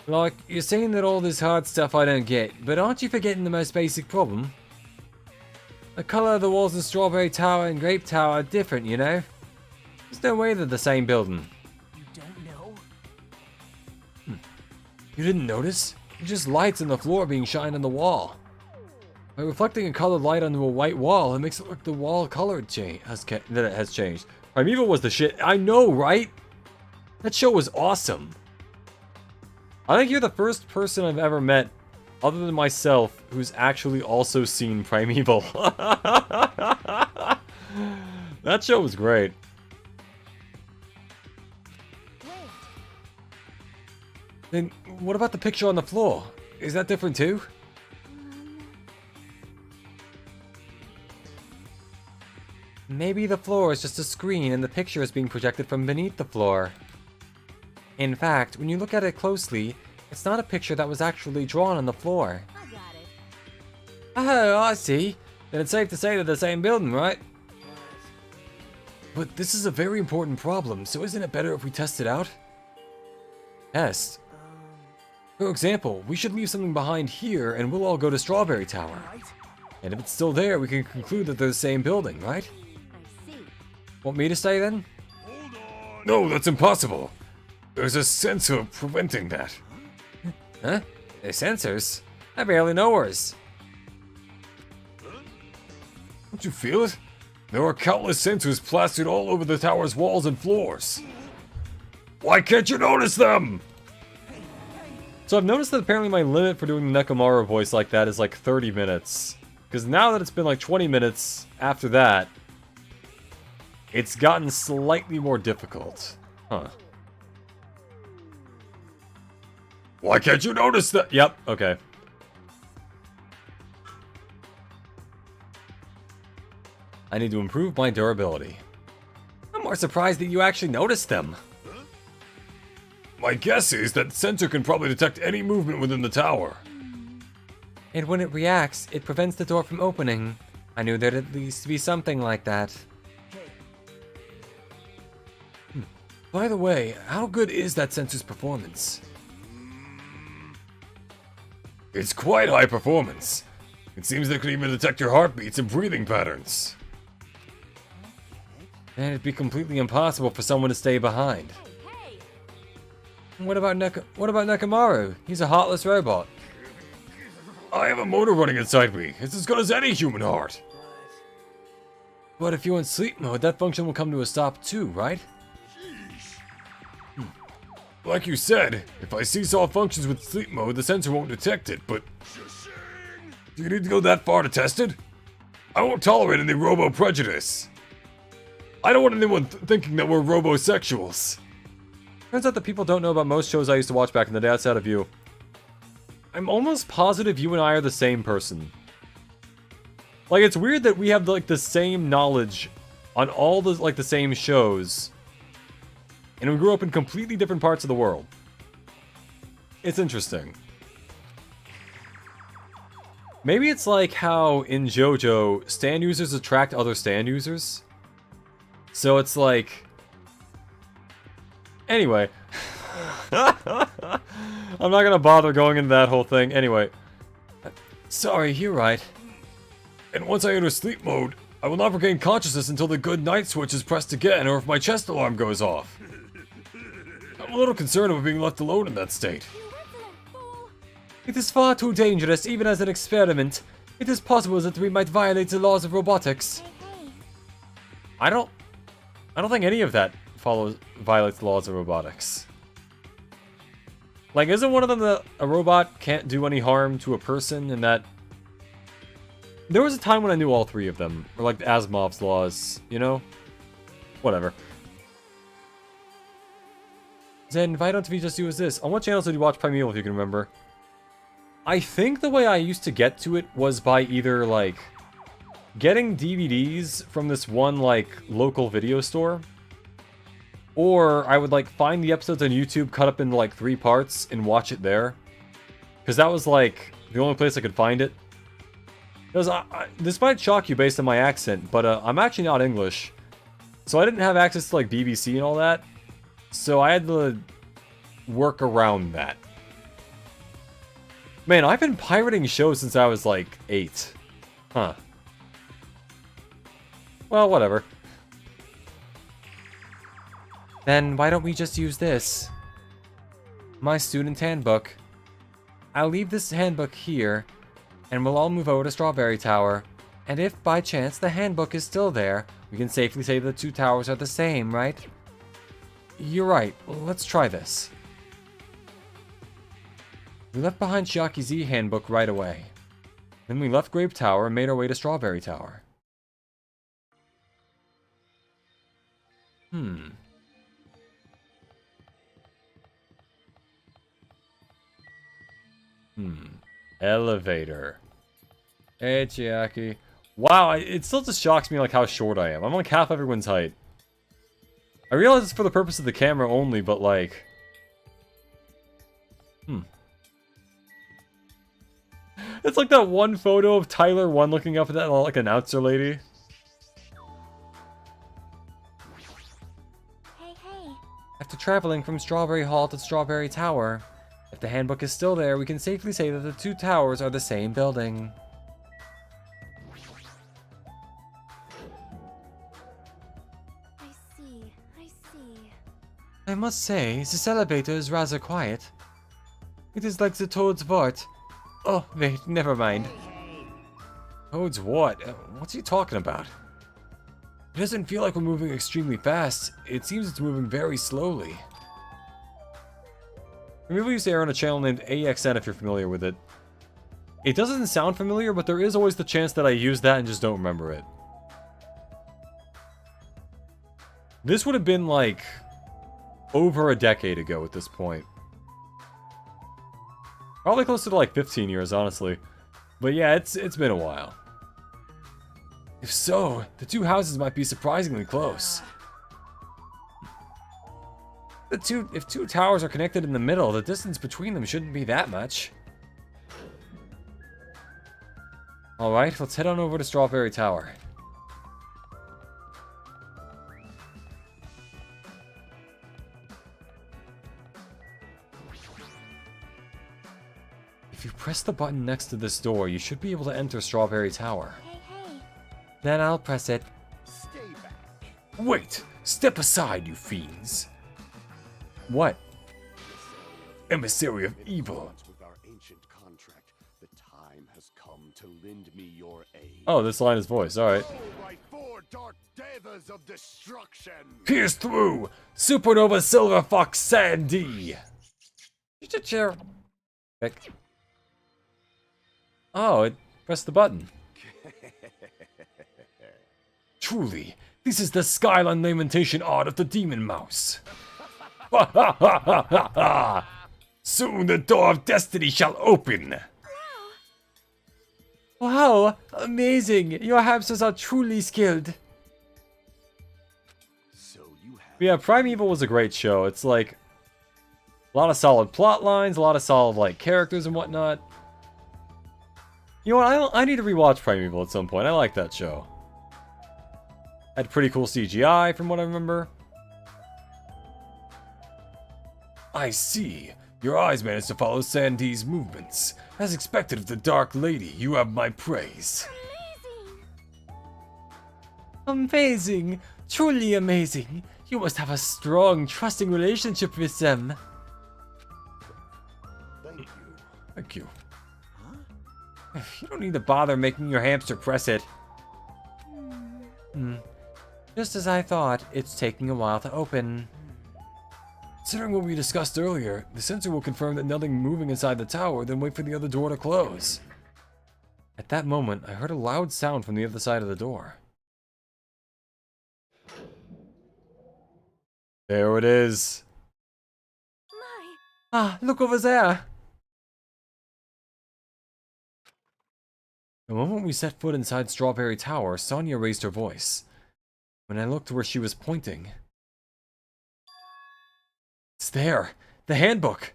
Like, you're saying that all this hard stuff I don't get, but aren't you forgetting the most basic problem? The color of the walls in Strawberry Tower and Grape Tower are different, you know? There's no way they're the same building. You don't know? You didn't notice? It's just lights on the floor being shined on the wall. By reflecting a colored light onto a white wall, it makes it look the wall color has changed. Primeval was the shit. I know, right? That show was awesome. I think you're the first person I've ever met, other than myself, who's actually also seen Primeval. That show was great. Then what about the picture on the floor? Is that different too? Maybe the floor is just a screen and the picture is being projected from beneath the floor. In fact, when you look at it closely, it's not a picture that was actually drawn on the floor. I got it. Oh, I see. Then it's safe to say they're the same building, right? But this is a very important problem, so isn't it better if we test it out? Test? For example, we should leave something behind here and we'll all go to Strawberry Tower. Right? And if it's still there, we can conclude that they're the same building, right? I see. Want me to stay then? No, that's impossible. There's a sensor preventing that. Huh? The sensors? I barely know ours. Don't you feel it? There are countless sensors plastered all over the tower's walls and floors. Why can't you notice them? So I've noticed that apparently my limit for doing the Nekomaru voice like that is like 30 minutes. Because now that it's been like 20 minutes after that, it's gotten slightly more difficult. Huh. Why can't you notice that? Yep, okay. I need to improve my durability. I'm more surprised that you actually noticed them. My guess is that the sensor can probably detect any movement within the tower. And when it reacts, it prevents the door from opening. I knew there'd at least be something like that. By the way, how good is that sensor's performance? It's quite high performance. It seems they can even detect your heartbeats and breathing patterns. then it'd be completely impossible for someone to stay behind. Hey, What about Nekamaru? He's a heartless robot. I have a motor running inside me. It's as good as any human heart. But if you're in sleep mode, that function will come to a stop too, right? Like you said, if I cease all functions with sleep mode, the sensor won't detect it, but... Do you need to go that far to test it? I won't tolerate any robo-prejudice. I don't want anyone thinking that we're robosexuals. Turns out that people don't know about most shows I used to watch back in the day outside of you. I'm almost positive you and I are the same person. Like, it's weird that we have, like, the same knowledge on all the, like, the same shows. And we grew up in completely different parts of the world. It's interesting. Maybe it's like how in JoJo, stand users attract other stand users. So it's like... Anyway. I'm not gonna bother going into that whole thing. Anyway. Sorry, you're right. And once I enter sleep mode, I will not regain consciousness until the good night switch is pressed again or if my chest alarm goes off. I'm a little concerned about being left alone in that state. you insolent fool! It is far too dangerous, even as an experiment. It is possible that we might violate the laws of robotics. Hey, hey. I don't think any of that violates the laws of robotics. Like, isn't one of them that a robot can't do any harm to a person, and that... There was a time when I knew all three of them, or like Asimov's laws, you know? Whatever. Then, why don't we just use this? On what channels did you watch Primeval, if you can remember? I think the way I used to get to it was by either, like, getting DVDs from this one, like, local video store. Or I would, like, find the episodes on YouTube cut up into, like, 3 parts and watch it there. Because that was, like, the only place I could find it. Because this might shock you based on my accent, but I'm actually not English. So I didn't have access to, like, BBC and all that. So I had to work around that. Man, I've been pirating shows since I was, like, 8. Huh. Well, whatever. Then why don't we just use this? My student handbook. I'll leave this handbook here, and we'll all move over to Strawberry Tower. And if, by chance, the handbook is still there, we can safely say the 2 towers are the same, right? You're right. Let's try this. We left behind Shiaki Z handbook right away. Then we left Grape Tower and made our way to Strawberry Tower. Elevator. Hey, Chiaki. Wow, it still just shocks me like how short I am. I'm like half everyone's height. I realize it's for the purpose of the camera only, but like... It's like that one photo of Tyler 1 looking up at that like announcer lady. Hey, hey. After traveling from Strawberry Hall to Strawberry Tower, if the handbook is still there, we can safely say that the 2 towers are the same building. I see, I see. I must say, this elevator is rather quiet. It is like the Toad's Vort. Oh, wait, never mind. Toad's what? What's he talking about? It doesn't feel like we're moving extremely fast. It seems it's moving very slowly. Maybe we used to air on a channel named AXN if you're familiar with it. It doesn't sound familiar, but there is always the chance that I use that and just don't remember it. This would have been like over a decade ago at this point. Probably closer to like 15 years, honestly. But yeah, it's been a while. If so, the 2 houses might be surprisingly close. If 2 towers are connected in the middle, the distance between them shouldn't be that much. Alright, let's head on over to Strawberry Tower. If you press the button next to this door, you should be able to enter Strawberry Tower. Hey, hey. Then I'll press it. Stay back. Wait! Step aside, you fiends! What? Emissary of evil. With our ancient contract, the time has come to lend me your aid. Oh, this line is voice. Alright. My four dark devas of destruction. Pierce through! Supernova Silver Fox Sandy! Chair. Oh, it pressed the button. Truly, this is the Skyline lamentation art of the demon mouse. Ha ha ha ha ha ha! Soon the door of destiny shall open. Wow, amazing. Your hamsters are truly skilled. So you have Yeah, Primeval was a great show. It's like a lot of solid plot lines, a lot of solid like characters and whatnot. You know what? I need to rewatch Primeval at some point. I like that show. Had pretty cool CGI from what I remember. I see. Your eyes managed to follow Sandy's movements. As expected of the Dark Lady, you have my praise. Amazing. Truly amazing. You must have a strong, trusting relationship with them. thank you. Thank you. You don't need to bother making your hamster press it. Just as I thought, it's taking a while to open. Considering what we discussed earlier, the sensor will confirm that nothing moving inside the tower, then wait for the other door to close. At that moment, I heard a loud sound from the other side of the door. There it is. My. Ah, look over there. The moment we set foot inside Strawberry Tower, Sonia raised her voice. When I looked where she was pointing... It's there! The handbook!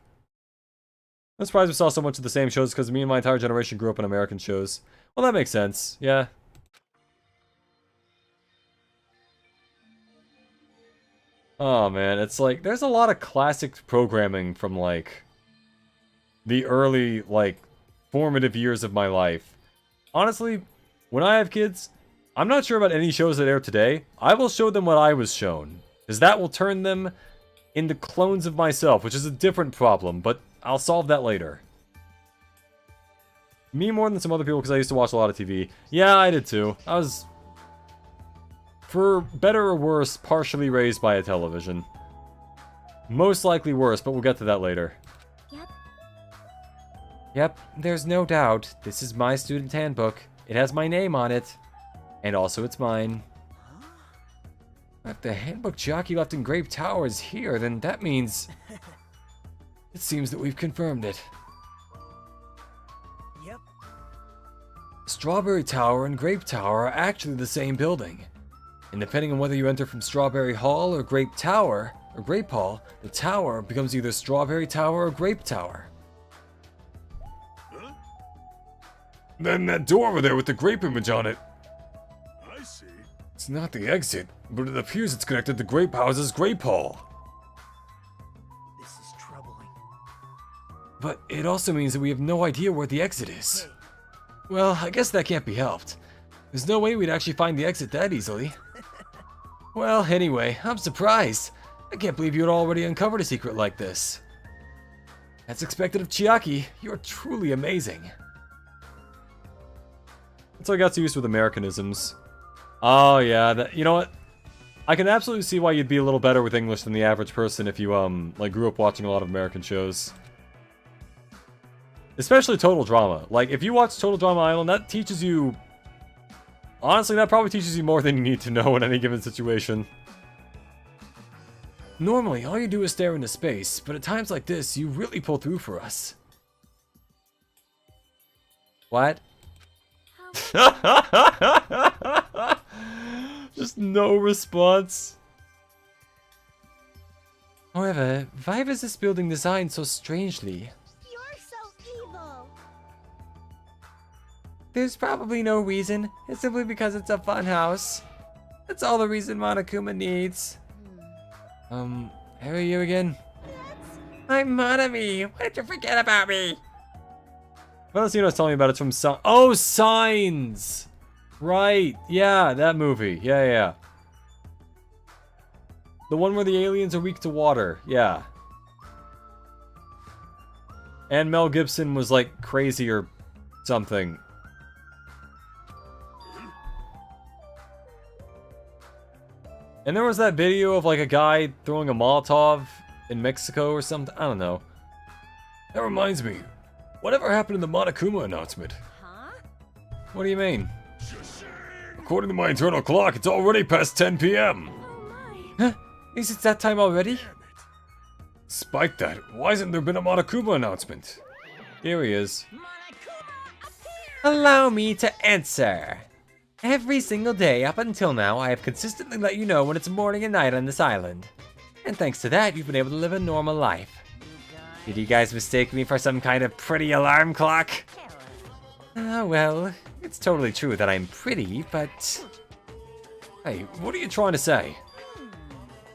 I'm surprised we saw so much of the same shows because me and my entire generation grew up on American shows. Well, that makes sense. Yeah. Oh man, it's like, there's a lot of classic programming from like the early, like, formative years of my life. Honestly, when I have kids, I'm not sure about any shows that air today. I will show them what I was shown, because that will turn them into clones of myself, which is a different problem, but I'll solve that later. Me more than some other people, because I used to watch a lot of TV. Yeah, I did too. I was, for better or worse, partially raised by a television. Most likely worse, but we'll get to that later. Yep. Yep, there's no doubt. This is my student handbook. It has my name on it. And also it's mine. If the handbook Chiaki left in Grape Tower is here, then that means... It seems that we've confirmed it. Yep. Strawberry Tower and Grape Tower are actually the same building. And depending on whether you enter from Strawberry Hall or Grape Tower, or Grape Hall, the tower becomes either Strawberry Tower or Grape Tower. Then that door over there with the grape image on it. I see. It's not the exit, but it appears it's connected to Grape House's Grape Hall. This is troubling. But it also means that we have no idea where the exit is. Well, I guess that can't be helped. There's no way we'd actually find the exit that easily. Well, anyway, I'm surprised. I can't believe you had already uncovered a secret like this. That's expected of Chiaki. You're truly amazing. That's how I got so used with Americanisms. Oh yeah, that, you know what? I can absolutely see why you'd be a little better with English than the average person if you, like, grew up watching a lot of American shows. Especially Total Drama. Like, if you watch Total Drama Island, that teaches you... Honestly, that probably teaches you more than you need to know in any given situation. Normally, all you do is stare into space, but at times like this, you really pull through for us. What? Just no response. However, why was this building designed so strangely? You're so evil. There's probably no reason. It's simply because it's a fun house. That's all the reason Monokuma needs. How are you again? I'm Monami. Why did you forget about me? Well, you know, was telling me about it's from Oh, Signs! Right, yeah, that movie. Yeah. The one where the aliens are weak to water. Yeah. And Mel Gibson was like crazy or something. And there was that video of like a guy throwing a Molotov in Mexico or something. I don't know. That reminds me. Whatever happened to the Monokuma announcement? Huh? What do you mean? According to my internal clock, it's already past 10 p.m. Oh my. Huh? Is it that time already? Spike that. Why hasn't there been a Monokuma announcement? Here he is. Monokuma appear! Allow me to answer. Every single day up until now, I have consistently let you know when it's morning and night on this island. And thanks to that, you've been able to live a normal life. Did you guys mistake me for some kind of pretty alarm clock? Well, it's totally true that I'm pretty, but... Hey, what are you trying to say?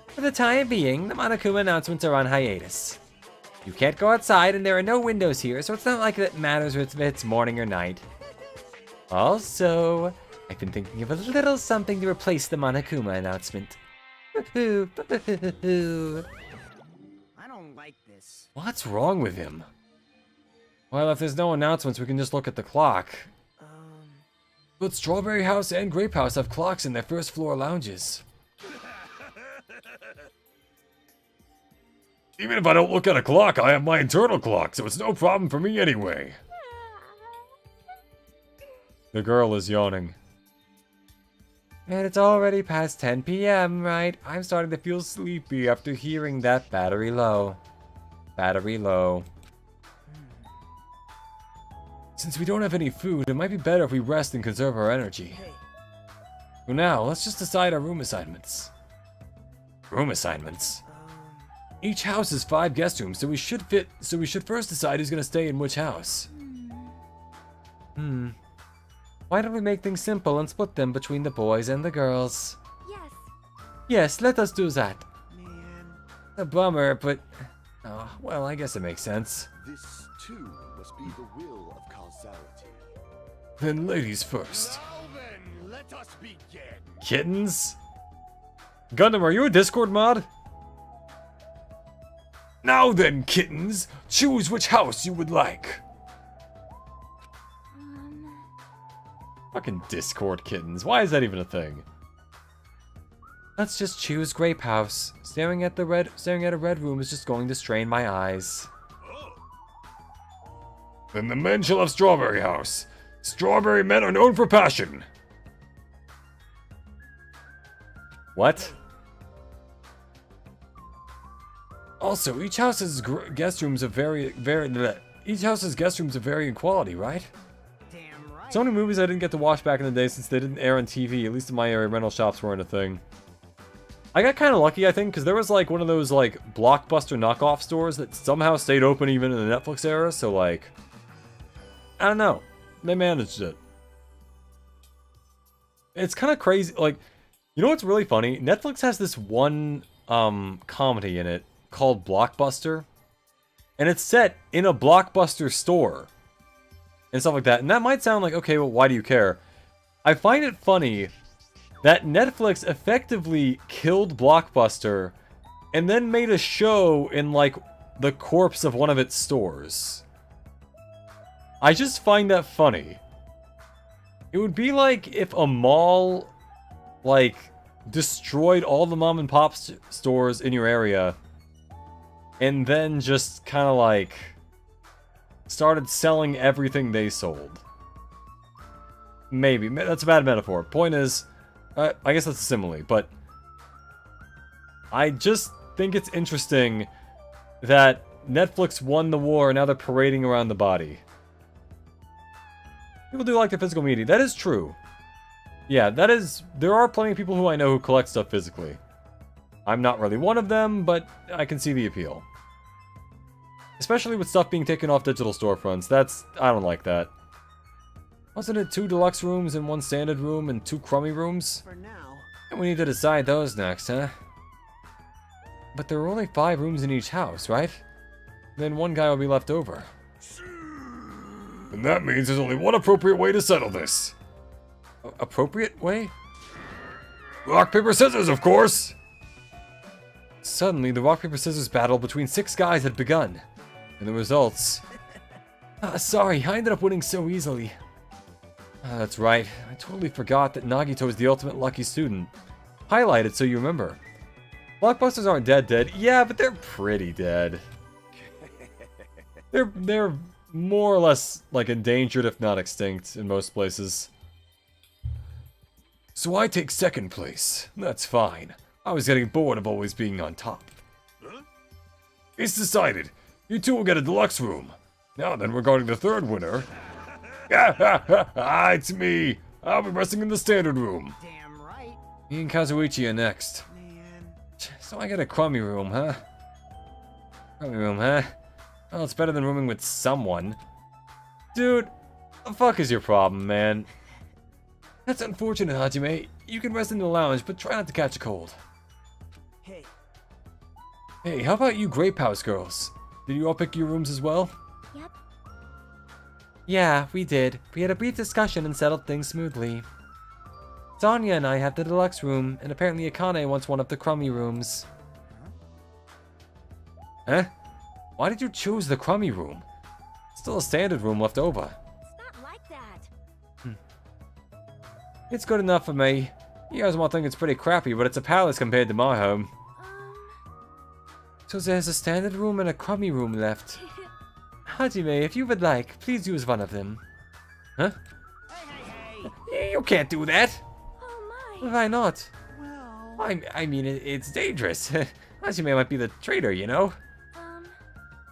For the time being, the Monokuma announcements are on hiatus. You can't go outside and there are no windows here, so it's not like it matters if it's morning or night. Also, I've been thinking of a little something to replace the Monokuma announcement. I don't like this. What's wrong with him? Well, if there's no announcements, we can just look at the clock. Both Strawberry House and Grape House have clocks in their first floor lounges. Even if I don't look at a clock, I have my internal clock, so it's no problem for me anyway. The girl is yawning. And it's already past 10 p.m., right? I'm starting to feel sleepy after hearing that battery low. Battery low. Since we don't have any food, it might be better if we rest and conserve our energy. So now, let's just decide our room assignments. Room assignments? Each house has 5 guest rooms, so we should first decide who's gonna stay in which house. Why don't we make things simple and split them between the boys and the girls? Yes. Yes, let us do that. Man. A bummer, but... Oh, well, I guess it makes sense. This, too, must be the will of causality. Then ladies first. Now then, let us begin. Kittens? Gundam, are you a Discord mod? Now then, kittens, choose which house you would like. Fucking Discord kittens. Why is that even a thing? Let's just choose Grape House. Staring at a red room is just going to strain my eyes. Then the men shall have Strawberry House. Strawberry men are known for passion. What? Also, each house has guest rooms of each house has guest rooms of varying quality, right? Damn right. So many movies I didn't get to watch back in the day since they didn't air on TV, at least in my area, rental shops weren't a thing. I got kind of lucky, I think, because there was like one of those like Blockbuster knockoff stores that somehow stayed open even in the Netflix era, so like... I don't know. They managed it. It's kind of crazy, like... You know what's really funny? Netflix has this one comedy in it called Blockbuster, and it's set in a Blockbuster store and stuff like that. And that might sound like, okay, well, why do you care? I find it funny that Netflix effectively killed Blockbuster and then made a show in like the corpse of one of its stores. I just find that funny. It would be like if a mall like destroyed all the mom and pop stores in your area and then just kind of like started selling everything they sold. Maybe. That's a bad metaphor. Point is, I guess that's a simile, but I just think it's interesting that Netflix won the war and now they're parading around the body. People do like the physical media. That is true. Yeah, that is... There are plenty of people who I know who collect stuff physically. I'm not really one of them, but I can see the appeal. Especially with stuff being taken off digital storefronts. I don't like that. Wasn't it 2 deluxe rooms and 1 standard room and 2 crummy rooms? For now. And we need to decide those next, huh? But there are only 5 rooms in each house, right? Then 1 guy will be left over. And that means there's only one appropriate way to settle this. Appropriate way? Rock, paper, scissors, of course! Suddenly, the rock, paper, scissors battle between 6 guys had begun. And the results... sorry, I ended up winning so easily. That's right, I totally forgot that Nagito is the ultimate lucky student. Highlighted so you remember. Blockbusters aren't dead, yeah, but they're pretty dead. They're more or less, like, endangered if not extinct in most places. So I take second place. That's fine. I was getting bored of always being on top. It's decided. You two will get a deluxe room. Now then, regarding the third winner... it's me. I'll be resting in the standard room. Damn right, Me and Kazuichi are next. man. So I get a crummy room, huh? Crummy room, huh? Well, it's better than rooming with someone. Dude, the fuck is your problem, man? That's unfortunate, Hajime. You can rest in the lounge, but try not to catch a cold. Hey, Hey, how about you Grape House girls? Did you all pick your rooms as well? Yep. Yeah, we did. We had a brief discussion and settled things smoothly. Sonya and I have the deluxe room, and apparently Akane wants one of the crummy rooms. Huh? Why did you choose the crummy room? Still a standard room left over. It's not like that. It's good enough for me. You guys might think it's pretty crappy, but it's a palace compared to my home. So there's a standard room and a crummy room left. Hajime, if you would like, please use one of them. Huh? You can't do that! Oh my. Why not? well, I mean, it's dangerous. Hajime might be the traitor, you know?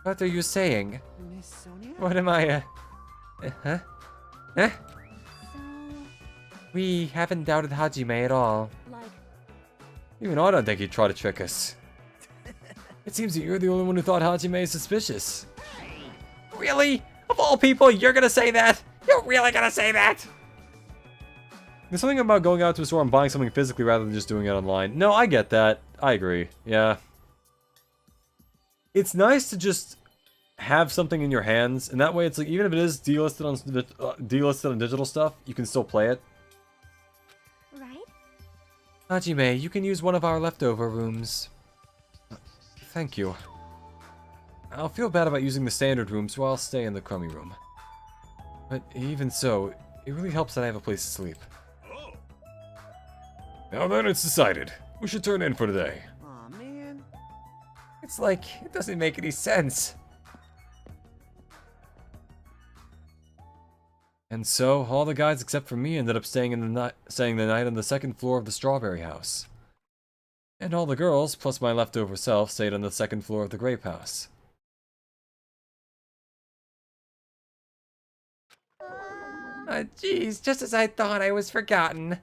What are you saying? Miss Sonia? What am I, huh? Huh? So, We haven't doubted Hajime at all. like, Even I don't think he'd try to trick us. It seems that you're the only one who thought Hajime is suspicious. Really? Of all people, you're gonna say that? You're really gonna say that? There's something about going out to a store and buying something physically rather than just doing it online. No, I get that. I agree. Yeah. It's nice to just have something in your hands, and that way it's like, even if it is delisted on digital stuff, you can still play it. right? Hajime, you can use one of our leftover rooms. Thank you. I'll feel bad about using the standard room, so I'll stay in the crummy room. But even so, it really helps that I have a place to sleep. Now then, it's decided. We should turn in for today. Aw, man. It's like, it doesn't make any sense. And so, all the guys except for me ended up staying the night on the second floor of the Strawberry House. And all the girls, plus my leftover self, stayed on the second floor of the Grape House. Geez, just as I thought, I was forgotten.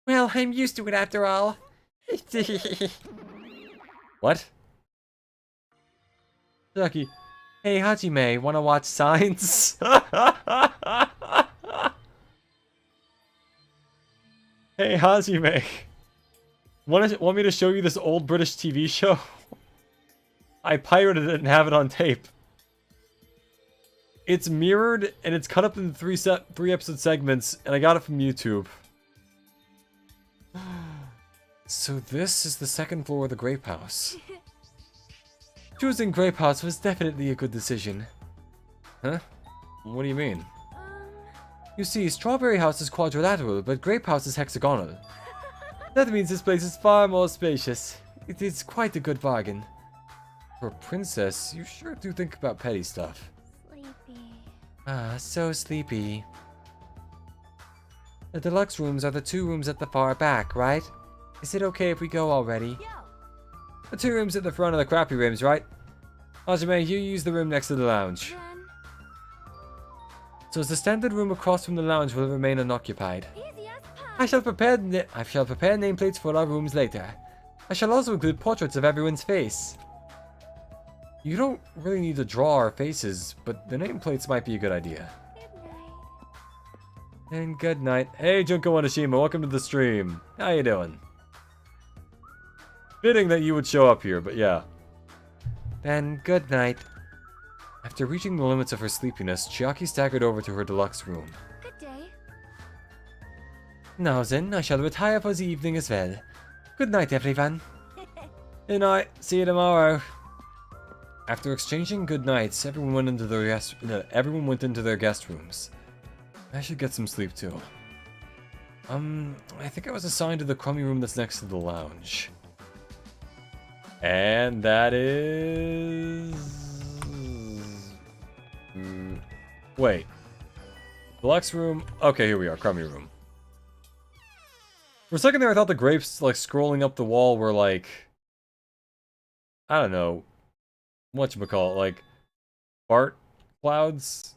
Well, I'm used to it after all. What? Ducky. Hey, Hajime, wanna watch Signs? Hey, Hajime. Want me to show you this old British TV show? I pirated it and have it on tape. It's mirrored, and it's cut up into three episode segments, and I got it from YouTube. So this is the second floor of the Grape House. Choosing Grape House was definitely a good decision. Huh? What do you mean? You see, Strawberry House is quadrilateral, but Grape House is hexagonal. That means this place is far more spacious. It is quite a good bargain. For a princess, you sure do think about petty stuff. Sleepy. Ah, so sleepy. The deluxe rooms are the 2 rooms at the far back, right? Is it okay if we go already? Yo. The 2 rooms at the front are the crappy rooms, right? Hajime, you use the room next to the lounge. Then, So the standard room across from the lounge will remain unoccupied. easy as pie. I shall prepare nameplates for our rooms later. I shall also include portraits of everyone's face. You don't really need to draw our faces, but the nameplates might be a good idea. Good night. And good night. Hey, Junko Wanashima, welcome to the stream. How you doing? Fitting that you would show up here, but yeah. Then good night. After reaching the limits of her sleepiness, Chiaki staggered over to her deluxe room. Good day. Now then, I shall retire for the evening as well. Good night, everyone. Good night. See you tomorrow. After exchanging good nights, everyone went into their guest rooms. I should get some sleep too. I think I was assigned to the crummy room that's next to the lounge. And that is... Wait. Deluxe room? Okay, here we are, crummy room. For a second there, I thought the grapes, like, scrolling up the wall were, like... I don't know. Whatchamacallit, like... fart clouds?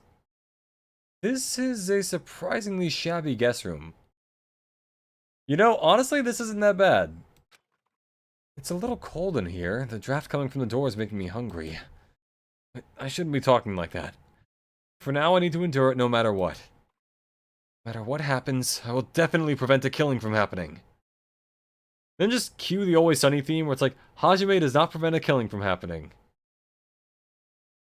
This is a surprisingly shabby guest room. You know, honestly, this isn't that bad. It's a little cold in here. The draft coming from the door is making me hungry. I shouldn't be talking like that. For now, I need to endure it no matter what. No matter what happens, I will definitely prevent a killing from happening. Then just cue the Always Sunny theme where it's like, Hajime does not prevent a killing from happening.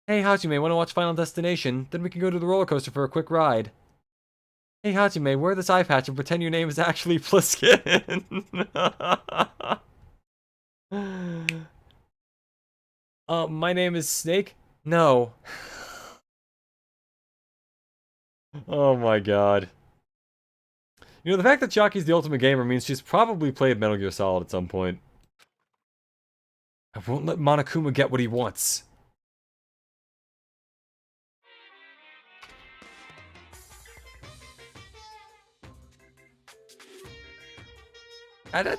Hey Hajime, wanna watch Final Destination? Then we can go to the roller coaster for a quick ride. Hey Hajime, wear this eye patch and pretend your name is actually Pliskin. My name is Snake? No. Oh my god. You know, the fact that Chaki's the ultimate gamer means she's probably played Metal Gear Solid at some point. I won't let Monokuma get what he wants.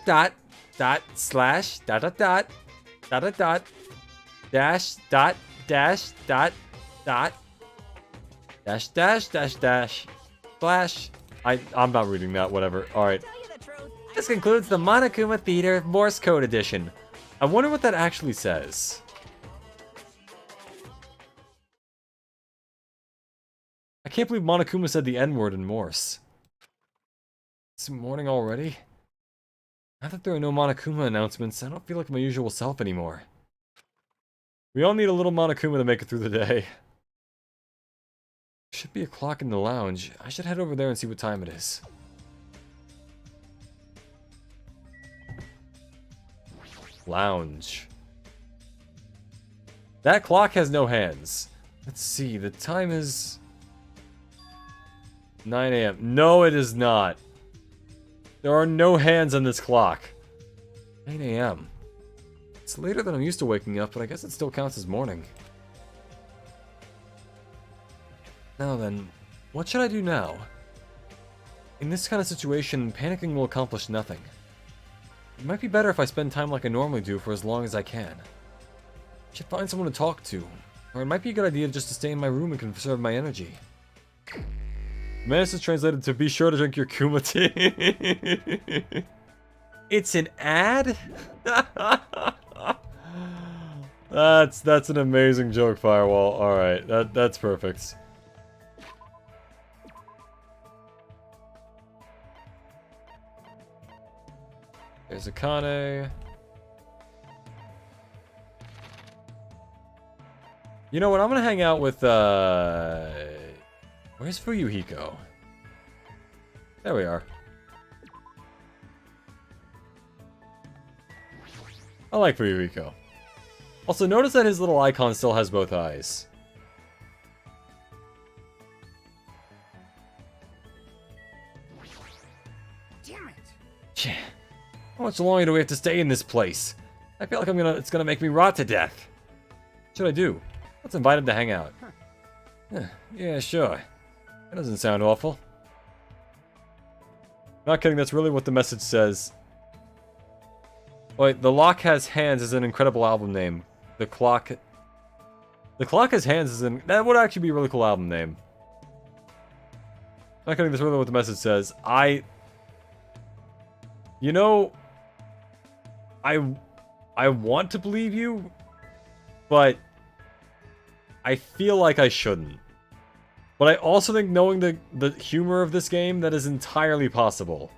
Dot slash dot dash dash slash. I'm not reading that, whatever. Alright. This concludes the Monokuma Theater Morse Code Edition. I wonder what that actually says. I can't believe Monokuma said the N-word in Morse. It's morning already? Now that there are no Monokuma announcements, I don't feel like my usual self anymore. We all need a little Monokuma to make it through the day. Should be a clock in the lounge. I should head over there and see what time it is. Lounge. That clock has no hands. Let's see, the time is... 9 AM. No, it is not. There are no hands on this clock. 9 AM. It's later than I'm used to waking up, but I guess it still counts as morning. Now then, what should I do now? In this kind of situation, panicking will accomplish nothing. It might be better if I spend time like I normally do for as long as I can. I should find someone to talk to, or it might be a good idea just to stay in my room and conserve my energy. This is translated to be sure to drink your Kuma tea. It's an ad? That's an amazing joke, Firewall. Alright, that's perfect. There's Akane. You know what? I'm gonna hang out with, where's Fuyuhiko? There we are. I like Fuyuhiko. Also, notice that his little icon still has both eyes. Damn it! Shit. How much longer do we have to stay in this place? I feel like it's gonna make me rot to death. What should I do? Let's invite him to hang out. Yeah, sure. That doesn't sound awful. Not kidding, that's really what the message says. Wait, The Lock Has Hands is an incredible album name. The Clock Has Hands is an... That would actually be a really cool album name. Not kidding, that's really what the message says. You know... I want to believe you, but... I feel like I shouldn't. But I also think, knowing the humor of this game, that is entirely possible.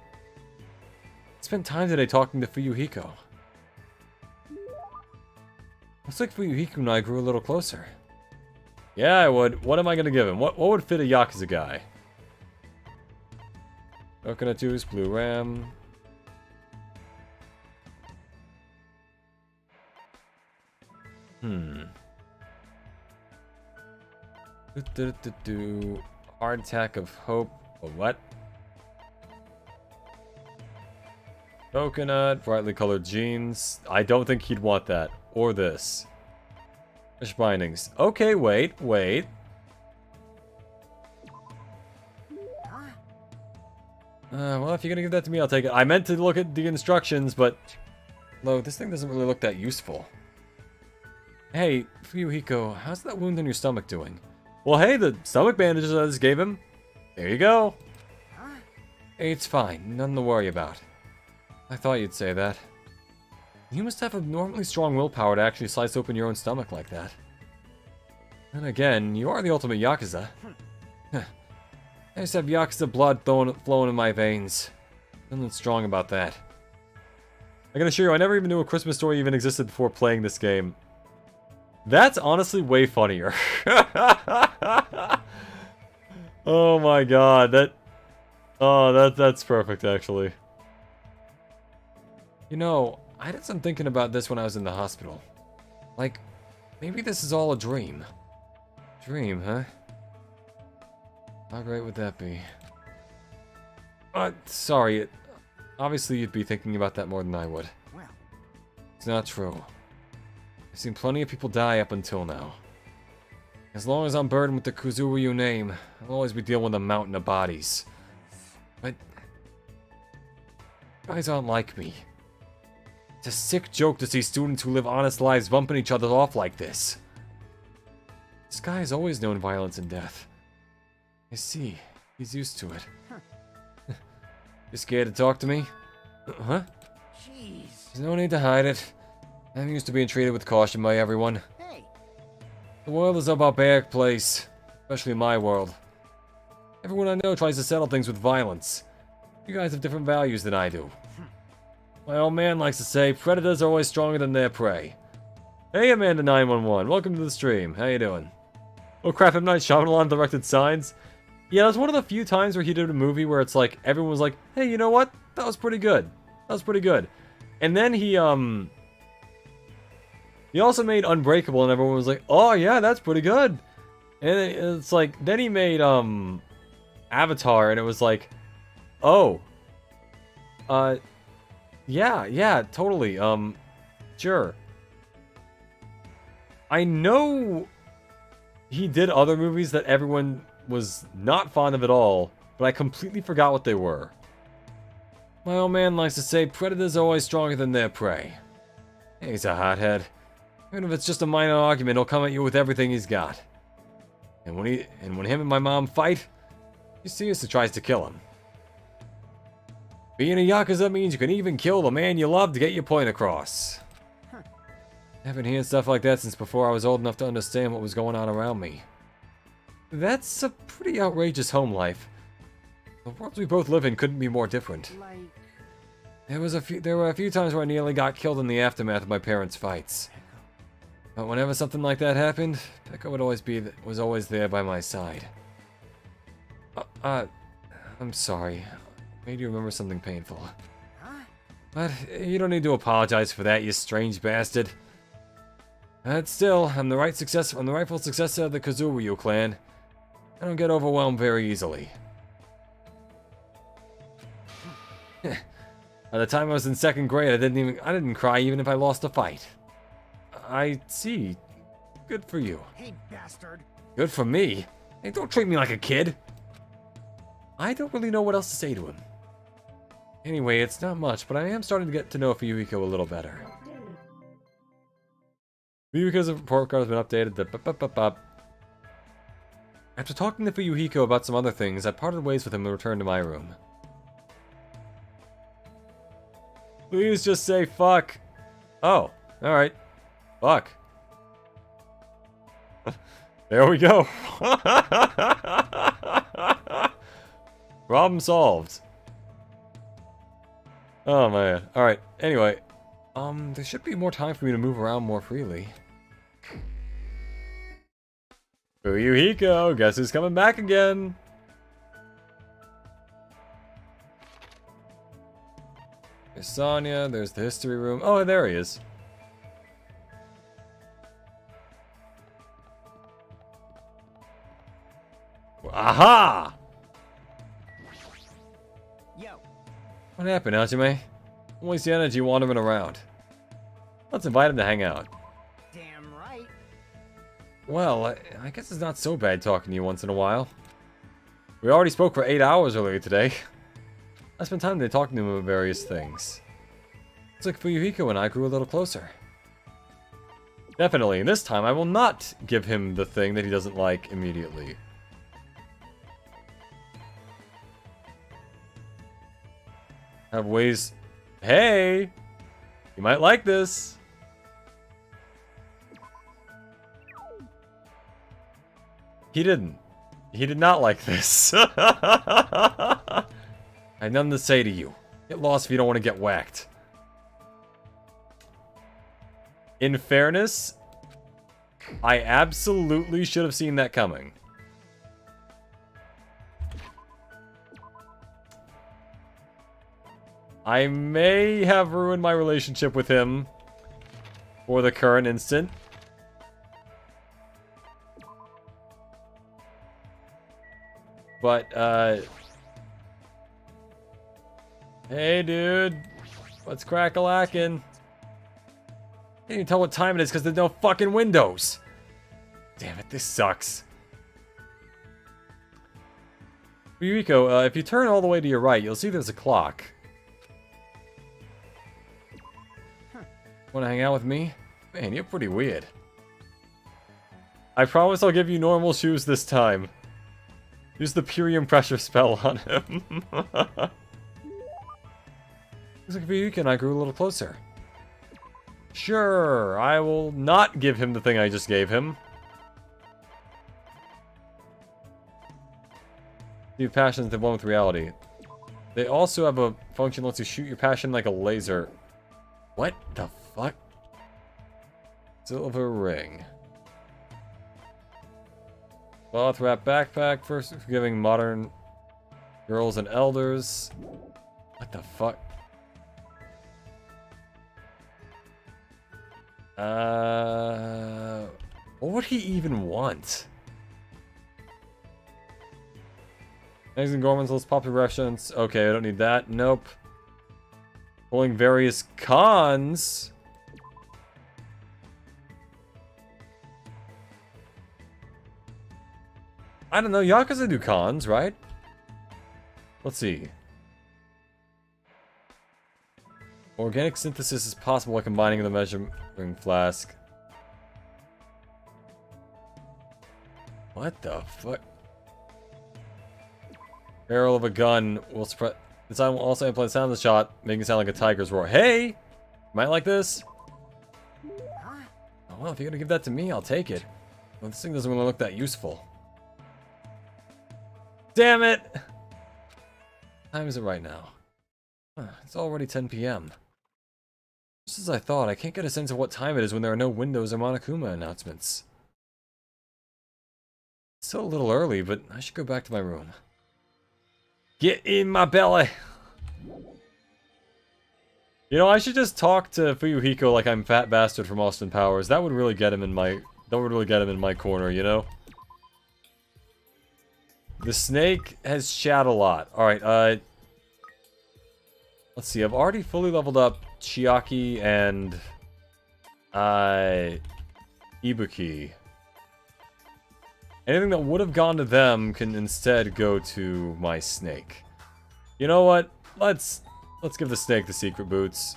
I spent time today talking to Fuyuhiko. Looks like Fuyuhiko and I grew a little closer. Yeah, I would. What am I gonna give him? What would fit a Yakuza guy? Coconut Juice, Blue Ram. Hardtack of hope. A what? Coconut, brightly colored jeans. I don't think he'd want that. Or this. Fish bindings. Okay, wait. Well, if you're gonna give that to me, I'll take it. I meant to look at the instructions, but... Lo, this thing doesn't really look that useful. Hey, Fuyuhiko, how's that wound on your stomach doing? Well, hey, the stomach bandages I just gave him. There you go. Hey, it's fine. Nothing to worry about. I thought you'd say that. You must have abnormally strong willpower to actually slice open your own stomach like that. Then again, you are the ultimate Yakuza. I just have Yakuza blood flowing in my veins. Nothing strong about that. I can assure you, I never even knew a Christmas story even existed before playing this game. That's honestly way funnier. Oh my god, that's perfect actually. You know, I did some thinking about this when I was in the hospital. Like, maybe this is all a dream. Dream, huh? How great would that be? Sorry. Obviously, you'd be thinking about that more than I would. Well, It's not true. I've seen plenty of people die up until now. As long as I'm burdened with the Kuzuryu name, I'll always be dealing with a mountain of bodies. But... you guys aren't like me. It's a sick joke to see students who live honest lives bumping each other off like this. This guy has always known violence and death. I see. He's used to it. You scared to talk to me? Huh? jeez. There's no need to hide it. I'm used to being treated with caution by everyone. Hey, The world is a barbaric place. Especially my world. Everyone I know tries to settle things with violence. You guys have different values than I do. My old man likes to say, predators are always stronger than their prey. Hey Amanda 911, welcome to the stream. How you doing? Oh crap, M. Night Shyamalan directed Signs? Yeah, that's one of the few times where he did a movie where it's like, everyone was like, hey, you know what? That was pretty good. That was pretty good. And then he also made Unbreakable and everyone was like, oh yeah, that's pretty good. And it's like, then he made, Avatar and it was like, oh. Yeah, totally, sure. I know he did other movies that everyone was not fond of at all, but I completely forgot what they were. My old man likes to say predators are always stronger than their prey. He's a hothead. Even if it's just a minor argument, he'll come at you with everything he's got. And when him and my mom fight, he seriously tries to kill him. Being a Yakuza means you can even kill the man you love to get your point across. I've been hearing stuff like that since before I was old enough to understand what was going on around me. That's a pretty outrageous home life. The worlds we both live in couldn't be more different. like, There were a few times where I nearly got killed in the aftermath of my parents' fights. But whenever something like that happened, Pekka was always there by my side. I'm sorry. Made you remember something painful. huh? But you don't need to apologize for that, you strange bastard. But still, I'm the rightful successor of the Kazuryu clan. I don't get overwhelmed very easily. By the time I was in 2nd grade, I didn't cry even if I lost a fight. I see. Good for you. Hey, bastard. Good for me. Hey, don't treat me like a kid. I don't really know what else to say to him. Anyway, it's not much, but I am starting to get to know Fuyuhiko a little better. Fuyuhiko's report card has been updated. After talking to Fuyuhiko about some other things, I parted ways with him and returned to my room. Please just say fuck. Oh, alright. Fuck. There we go. Problem solved. Oh man. Alright, anyway. There should be more time for me to move around more freely. Fuyuhiko, guess who's coming back again? There's Sonya, there's the history room. Oh, there he is. Aha! Yo. What happened, Hajime? Don't waste the energy wandering around. Let's invite him to hang out. Damn right. Well, I guess it's not so bad talking to you once in a while. We already spoke for 8 hours earlier today. I spent time today talking to him about various things. Looks like Fuyuhiko and I grew a little closer. Definitely, and this time I will not give him the thing that he doesn't like immediately. Have ways... Hey! You might like this! He didn't. He did not like this. I have nothing to say to you. Get lost if you don't want to get whacked. In fairness, I absolutely should have seen that coming. I may have ruined my relationship with him for the current instant. But, hey, dude. What's crack-a-lackin'? Can't even tell what time it is because there's no fucking windows. Damn it, this sucks. Yuriko, if you turn all the way to your right, you'll see there's a clock. Want to hang out with me? Man, you're pretty weird. I promise I'll give you normal shoes this time. Use the Purium pressure spell on him. Looks like Yuriko and I grew a little closer. Sure, I will not give him the thing I just gave him. Two passions that one with reality. They also have a function that lets you shoot your passion like a laser. What the fuck? Silver ring. Cloth wrap backpack for forgiving modern girls and elders. What the fuck? What would he even want? Magazine Gorman's most popular restaurants. Okay, I don't need that. Nope. Pulling various cons. I don't know. Yakuza do cons, right? Let's see. Organic synthesis is possible by combining the measuring flask. What the fuck? Barrel of a gun will spread. The sound will also amplify the sound of the shot, making it sound like a tiger's roar. Hey! Might like this? Huh? Oh, well, if you're gonna give that to me, I'll take it. Well, this thing doesn't really look that useful. Damn it! What time is it right now? Huh, it's already 10 p.m. Just as I thought, I can't get a sense of what time it is when there are no Windows or Monokuma announcements. It's still a little early, but I should go back to my room. Get in my belly! You know, I should just talk to Fuyuhiko like I'm Fat Bastard from Austin Powers. That would really get him in my... corner, you know? The snake has shat a lot. Alright, let's see, I've already fully leveled up Chiaki and... Ibuki. Anything that would have gone to them can instead go to my snake. You know what? Let's give the snake the secret boots.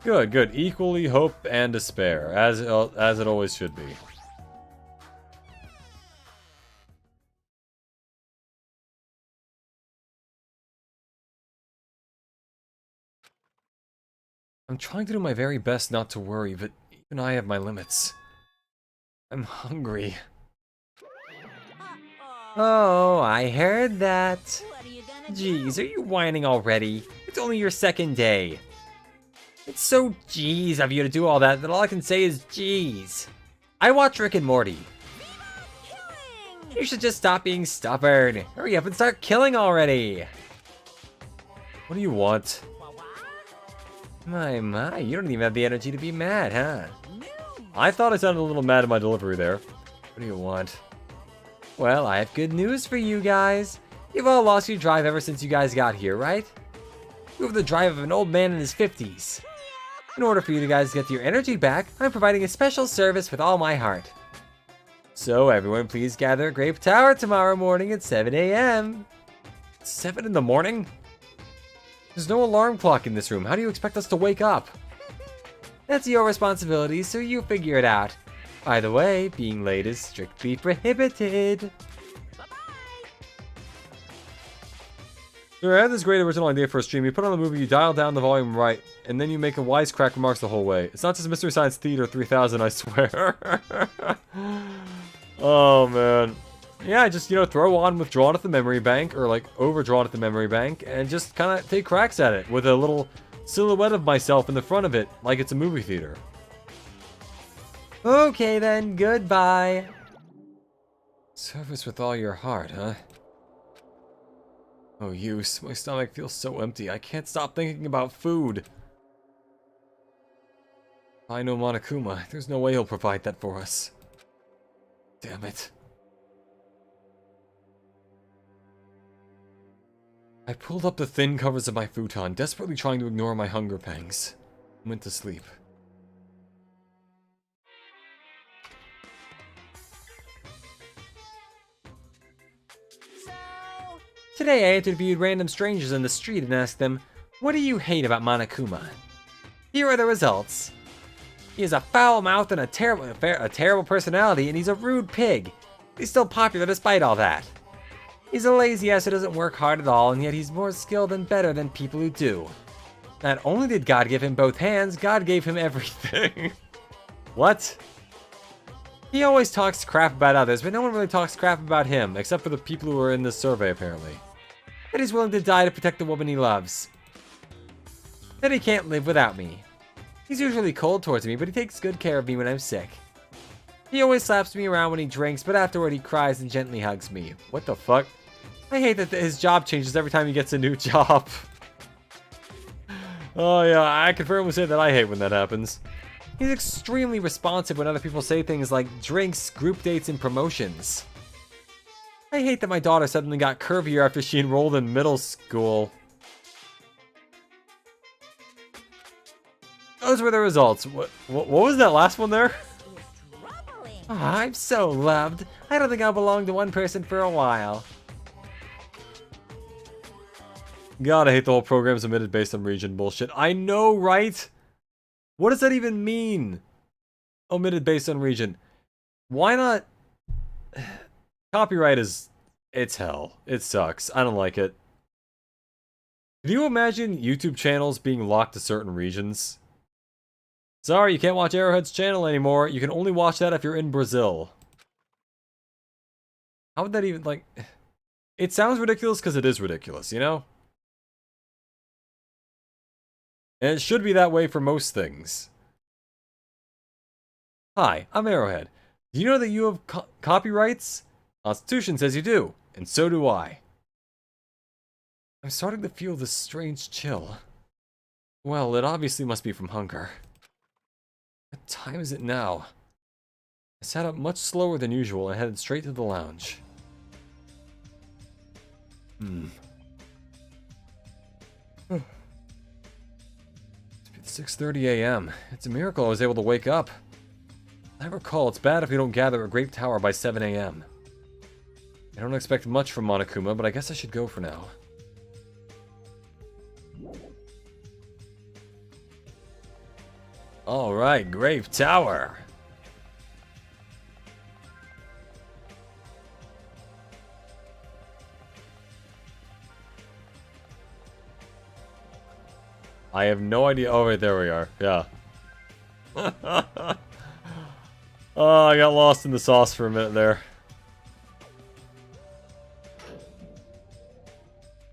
Good, good. Equally hope and despair, as it always should be. I'm trying to do my very best not to worry, but even I have my limits. I'm hungry. Oh, I heard that. What are you gonna Jeez, are you whining already? It's only your second day. It's so jeez of you to do all that all I can say is jeez. I watch Rick and Morty. killing? You should just stop being stubborn. Hurry up and start killing already. What do you want? My, you don't even have the energy to be mad, huh? I thought I sounded a little mad at my delivery there. What do you want? Well, I have good news for you guys. You've all lost your drive ever since you guys got here, right? You have the drive of an old man in his 50s. In order for you guys to get your energy back, I'm providing a special service with all my heart. So everyone please gather at Grape Tower tomorrow morning at 7 a.m. 7 in the morning? There's no alarm clock in this room. How do you expect us to wake up? That's your responsibility, so you figure it out. By the way, being late is strictly prohibited. Sir, I had this great original idea for a stream. You put on the movie, you dial down the volume right, and then you make a wisecrack remarks the whole way. It's not just Mystery Science Theater 3000, I swear. Oh, man. Yeah, just, throw on Withdrawn at the Memory Bank, or, Overdrawn at the Memory Bank, and just kind of take cracks at it with a little silhouette of myself in the front of it, like it's a movie theater. Okay then, goodbye. Service with all your heart, huh? Oh, use. My stomach feels so empty. I can't stop thinking about food. I know Monokuma. There's no way he'll provide that for us. Damn it. I pulled up the thin covers of my futon, desperately trying to ignore my hunger pangs. I went to sleep. Today I interviewed random strangers on the street and asked them, what do you hate about Monokuma? Here are the results. He has a foul mouth and a terrible personality, and he's a rude pig. He's still popular despite all that. He's a lazy ass who doesn't work hard at all, and yet he's more skilled and better than people who do. Not only did God give him both hands, God gave him everything. What? He always talks crap about others, but no one really talks crap about him, except for the people who are in this survey, apparently. That he's willing to die to protect the woman he loves. That he can't live without me. He's usually cold towards me, but he takes good care of me when I'm sick. He always slaps me around when he drinks, but afterward he cries and gently hugs me. What the fuck? I hate that his job changes every time he gets a new job. Oh yeah, I can firmly say that I hate when that happens. He's extremely responsive when other people say things like drinks, group dates, and promotions. I hate that my daughter suddenly got curvier after she enrolled in middle school. Those were the results. What was that last one there? Troubling. Oh, I'm so loved. I don't think I'll belong to one person for a while. God, I hate the whole program's omitted based on region bullshit. I know, right? What does that even mean? Omitted based on region. Why not? Copyright is... it's hell. It sucks. I don't like it. Can you imagine YouTube channels being locked to certain regions? Sorry, you can't watch Arrowhead's channel anymore. You can only watch that if you're in Brazil. How would that even, like... It sounds ridiculous because it is ridiculous, you know? And it should be that way for most things. Hi, I'm Arrowhead. Do you know that you have copyrights? Constitution says you do, and so do I. I'm starting to feel this strange chill. Well, it obviously must be from hunger. What time is it now? I sat up much slower than usual and headed straight to the lounge. It's 6:30 a.m. It's a miracle I was able to wake up. I recall it's bad if we don't gather at Grape Tower by 7 a.m. I don't expect much from Monokuma, but I guess I should go for now. Alright, Grape Tower. I have no idea. Oh, right, there we are. Yeah. Oh, I got lost in the sauce for a minute there.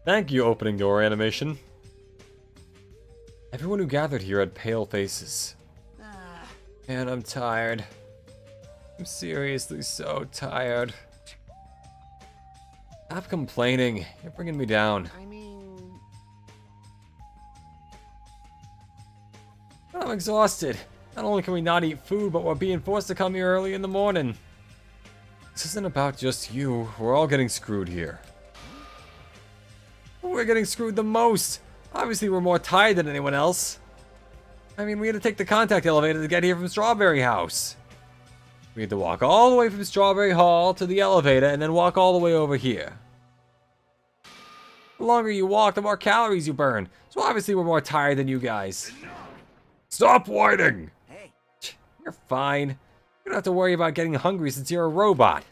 Thank you, opening door animation. Everyone who gathered here had pale faces. And I'm tired. I'm seriously so tired. Stop complaining. You're bringing me down. I mean, I'm exhausted. Not only can we not eat food, but we're being forced to come here early in the morning. This isn't about just you. We're all getting screwed here. We're getting screwed the most. Obviously, we're more tired than anyone else. I mean, we had to take the contact elevator to get here from Strawberry House. We had to walk all the way from Strawberry Hall to the elevator and then walk all the way over here. The longer you walk, the more calories you burn. So obviously we're more tired than you guys. Stop whining! Hey, You're fine. You don't have to worry about getting hungry since you're a robot.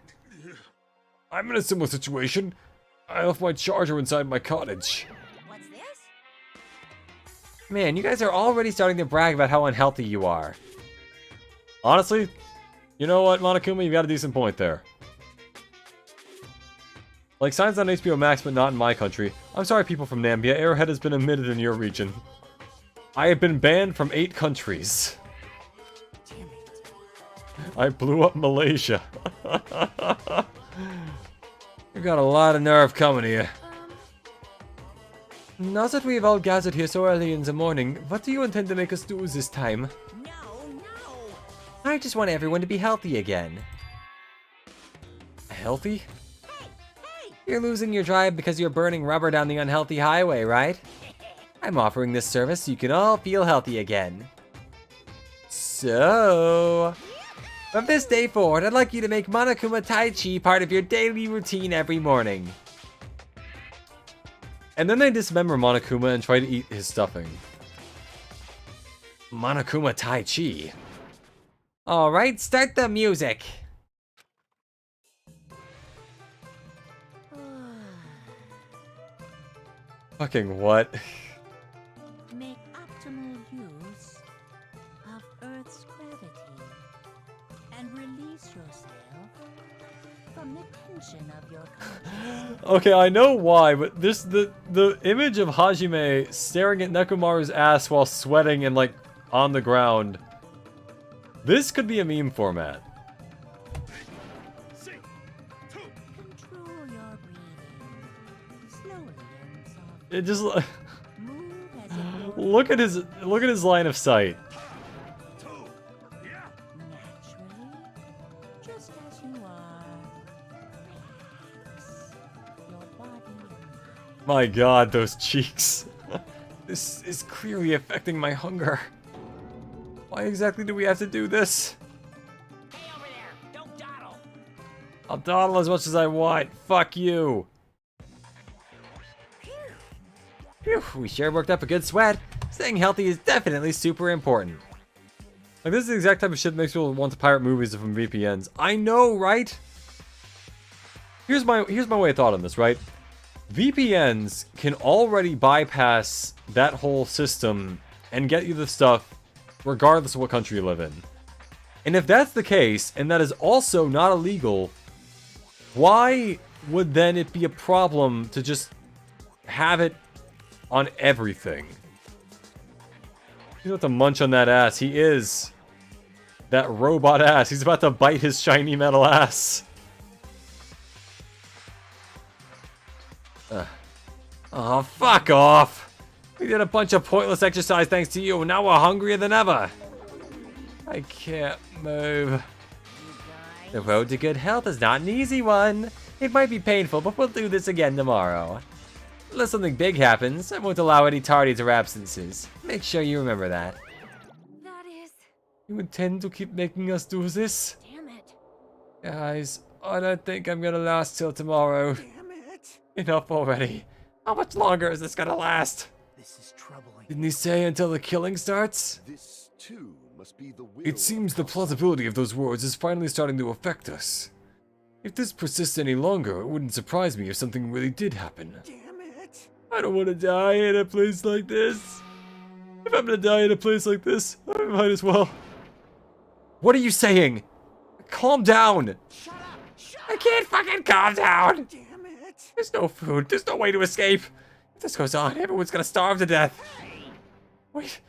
I'm in a similar situation. I left my charger inside my cottage. What's this? Man, you guys are already starting to brag about how unhealthy you are. Honestly, you know what, Monokuma? You've got a decent point there. Like, signs on HBO Max, but not in my country. I'm sorry, people from Nambia. Airhead has been omitted in your region. I have been banned from 8 countries. damn it. I blew up Malaysia. You got a lot of nerve coming here. Now that we've all gathered here so early in the morning, what do you intend to make us do this time? No, no. I just want everyone to be healthy again. Healthy? You're losing your drive because you're burning rubber down the unhealthy highway, right? I'm offering this service so you can all feel healthy again. So, from this day forward, I'd like you to make Monokuma Tai Chi part of your daily routine every morning. And then they dismember Monokuma and try to eat his stuffing. Monokuma Tai Chi. Alright, start the music. Fucking what? Make optimal use of Earth's gravity and release yourself from the tension of your consciousness. Okay, I know why, but the image of Hajime staring at Nekomaru's ass while sweating and like on the ground. This could be a meme format. Control your breathing slowly and softly. It just Move as if you're look at his line of sight. naturally, just as you are. Relax your body and mind. My god, those cheeks. This is clearly affecting my hunger. Why exactly do we have to do this? Hey over there, don't dawdle. I'll dawdle as much as I want. Fuck you. Phew, we sure worked up a good sweat. Staying healthy is definitely super important. Like, this is the exact type of shit that makes people want to pirate movies from VPNs. I know, right? Here's my way of thought on this, right? VPNs can already bypass that whole system and get you the stuff regardless of what country you live in. And if that's the case, and that is also not illegal, why would then it be a problem to just have it on everything? He's about to munch on that ass. He is. That robot ass. He's about to bite his shiny metal ass. Oh, fuck off. We did a bunch of pointless exercise thanks to you, and now we're hungrier than ever. I can't move. The road to good health is not an easy one. It might be painful, but we'll do this again tomorrow. Unless something big happens, I won't allow any tardies or absences. Make sure you remember that. That is, You intend to keep making us do this? damn it. Guys, I don't think I'm gonna last till tomorrow. Damn it. Enough already. How much longer is this gonna last? This is troubling. Didn't he say until the killing starts? This too must be the will. It seems the plausibility of those words is finally starting to affect us. If this persists any longer, it wouldn't surprise me if something really did happen. Damn it. I don't want to die in a place like this. If I'm gonna die in a place like this, I might as well. What are you saying? Calm down. Shut up. Shut I can't fucking calm down. Damn it. There's no food. There's no way to escape. If this goes on, everyone's gonna starve to death. Wait,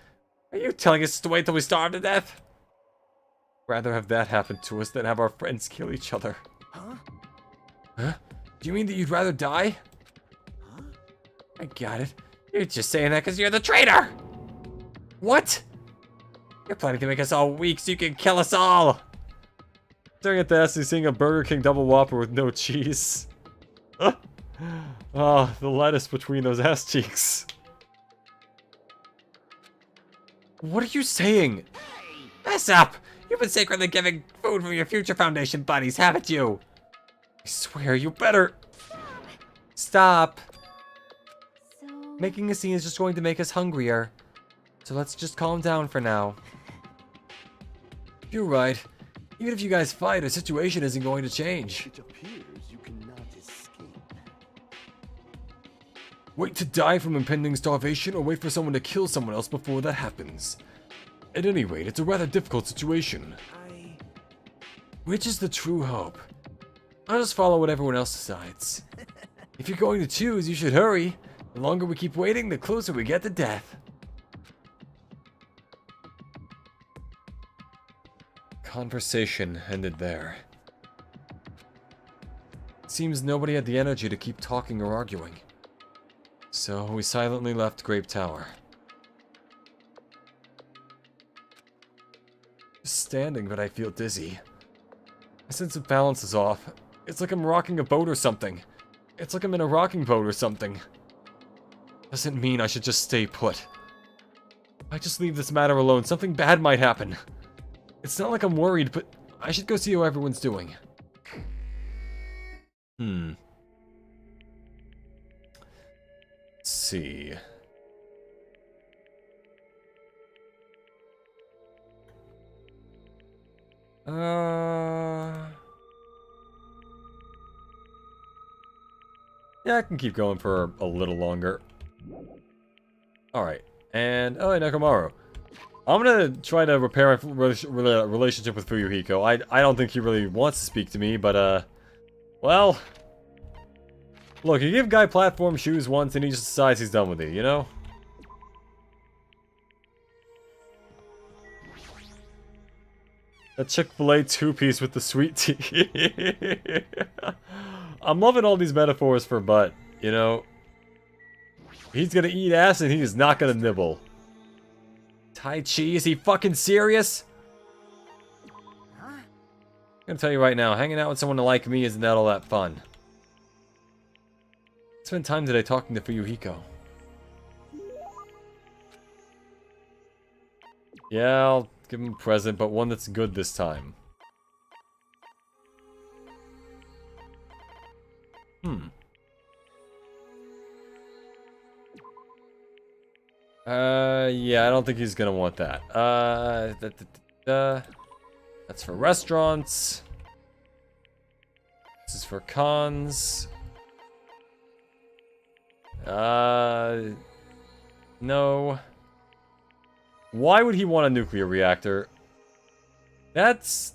are you telling us to wait till we starve to death? Rather have that happen to us than have our friends kill each other. Huh? Huh? Do you mean that you'd rather die? Huh? I got it. You're just saying that because you're the traitor! What? You're planning to make us all weak so you can kill us all! Staring at the ass and seeing a Burger King double whopper with no cheese. Oh, the lettuce between those ass cheeks. What are you saying? Mess up! You've been secretly giving food from your future Foundation buddies, haven't you? I swear, you better... Stop. So, Making a scene is just going to make us hungrier. So let's just calm down for now. You're right. Even if you guys fight, our situation isn't going to change. It appears you cannot escape. Wait to die from impending starvation or wait for someone to kill someone else before that happens. At any rate, it's a rather difficult situation. Which is the true hope? I'll just follow what everyone else decides. If you're going to choose, you should hurry. The longer we keep waiting, the closer we get to death. Conversation ended there. Seems nobody had the energy to keep talking or arguing. So we silently left Grape Tower. Just standing, but I feel dizzy. My sense of balance is off. It's like I'm rocking a boat or something. It's like I'm in a rocking boat or something. Doesn't mean I should just stay put. If I just leave this matter alone, something bad might happen. It's not like I'm worried, but I should go see how everyone's doing. Let's see. Yeah, I can keep going for a little longer. Alright, and... Oh, Nekomaru. I'm gonna try to repair my relationship with Fuyuhiko. I don't think he really wants to speak to me, but, well... Look, you give guy platform shoes once and he just decides he's done with it, you know? A Chick-fil-A two-piece with the sweet tea. I'm loving all these metaphors for butt, you know? He's gonna eat ass and he is not gonna nibble. Tai Chi, is he fucking serious? I'm gonna tell you right now, hanging out with someone like me isn't that all that fun. Spent time today talking to Fuyuhiko. Yeah, I'll give him a present, but one that's good this time. Yeah, I don't think he's gonna want that. That's for restaurants. This is for cons. No. Why would he want a nuclear reactor? That's...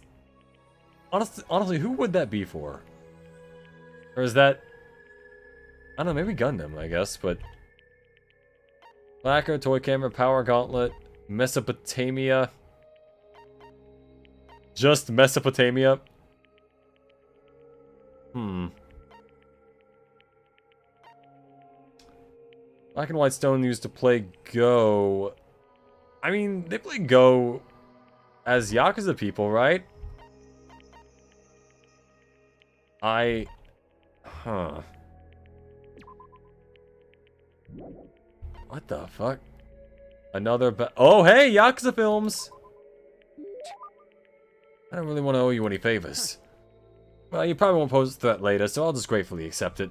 Honestly, who would that be for? Or is that... I don't know, maybe Gundam, I guess, but... Lacquer, toy camera, power gauntlet, Mesopotamia. Just Mesopotamia? Black and white stone used to play Go. I mean, they play Go as Yakuza people, right? Huh. What the fuck? Another oh, hey, Yakuza films! I don't really want to owe you any favors. Well, you probably won't pose a threat later, so I'll just gratefully accept it.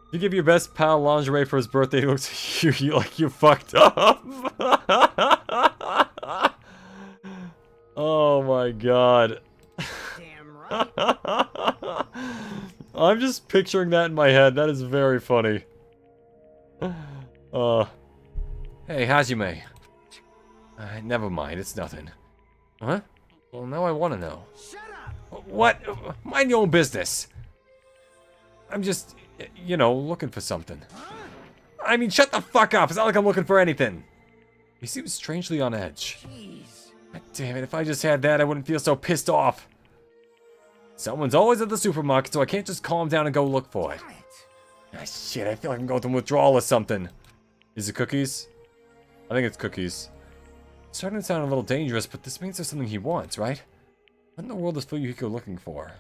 If you give your best pal lingerie for his birthday, he looks at you like you fucked up. Oh my god. Damn right. I'm just picturing that in my head. That is very funny. Hey, Hajime. Never mind, it's nothing. Huh? Well, now I want to know. Shut up! What? Mind your own business. I'm just, you know, looking for something. I mean, shut the fuck up. It's not like I'm looking for anything. He seems strangely on edge. Jeez. God damn it, if I just had that, I wouldn't feel so pissed off. Someone's always at the supermarket, so I can't just calm down and go look for it. Damn it. Ah, shit, I feel like I'm going through withdrawal or something. Is it cookies? I think it's cookies. It's starting to sound a little dangerous, but this means there's something he wants, right? What in the world is Fuyuhiko looking for?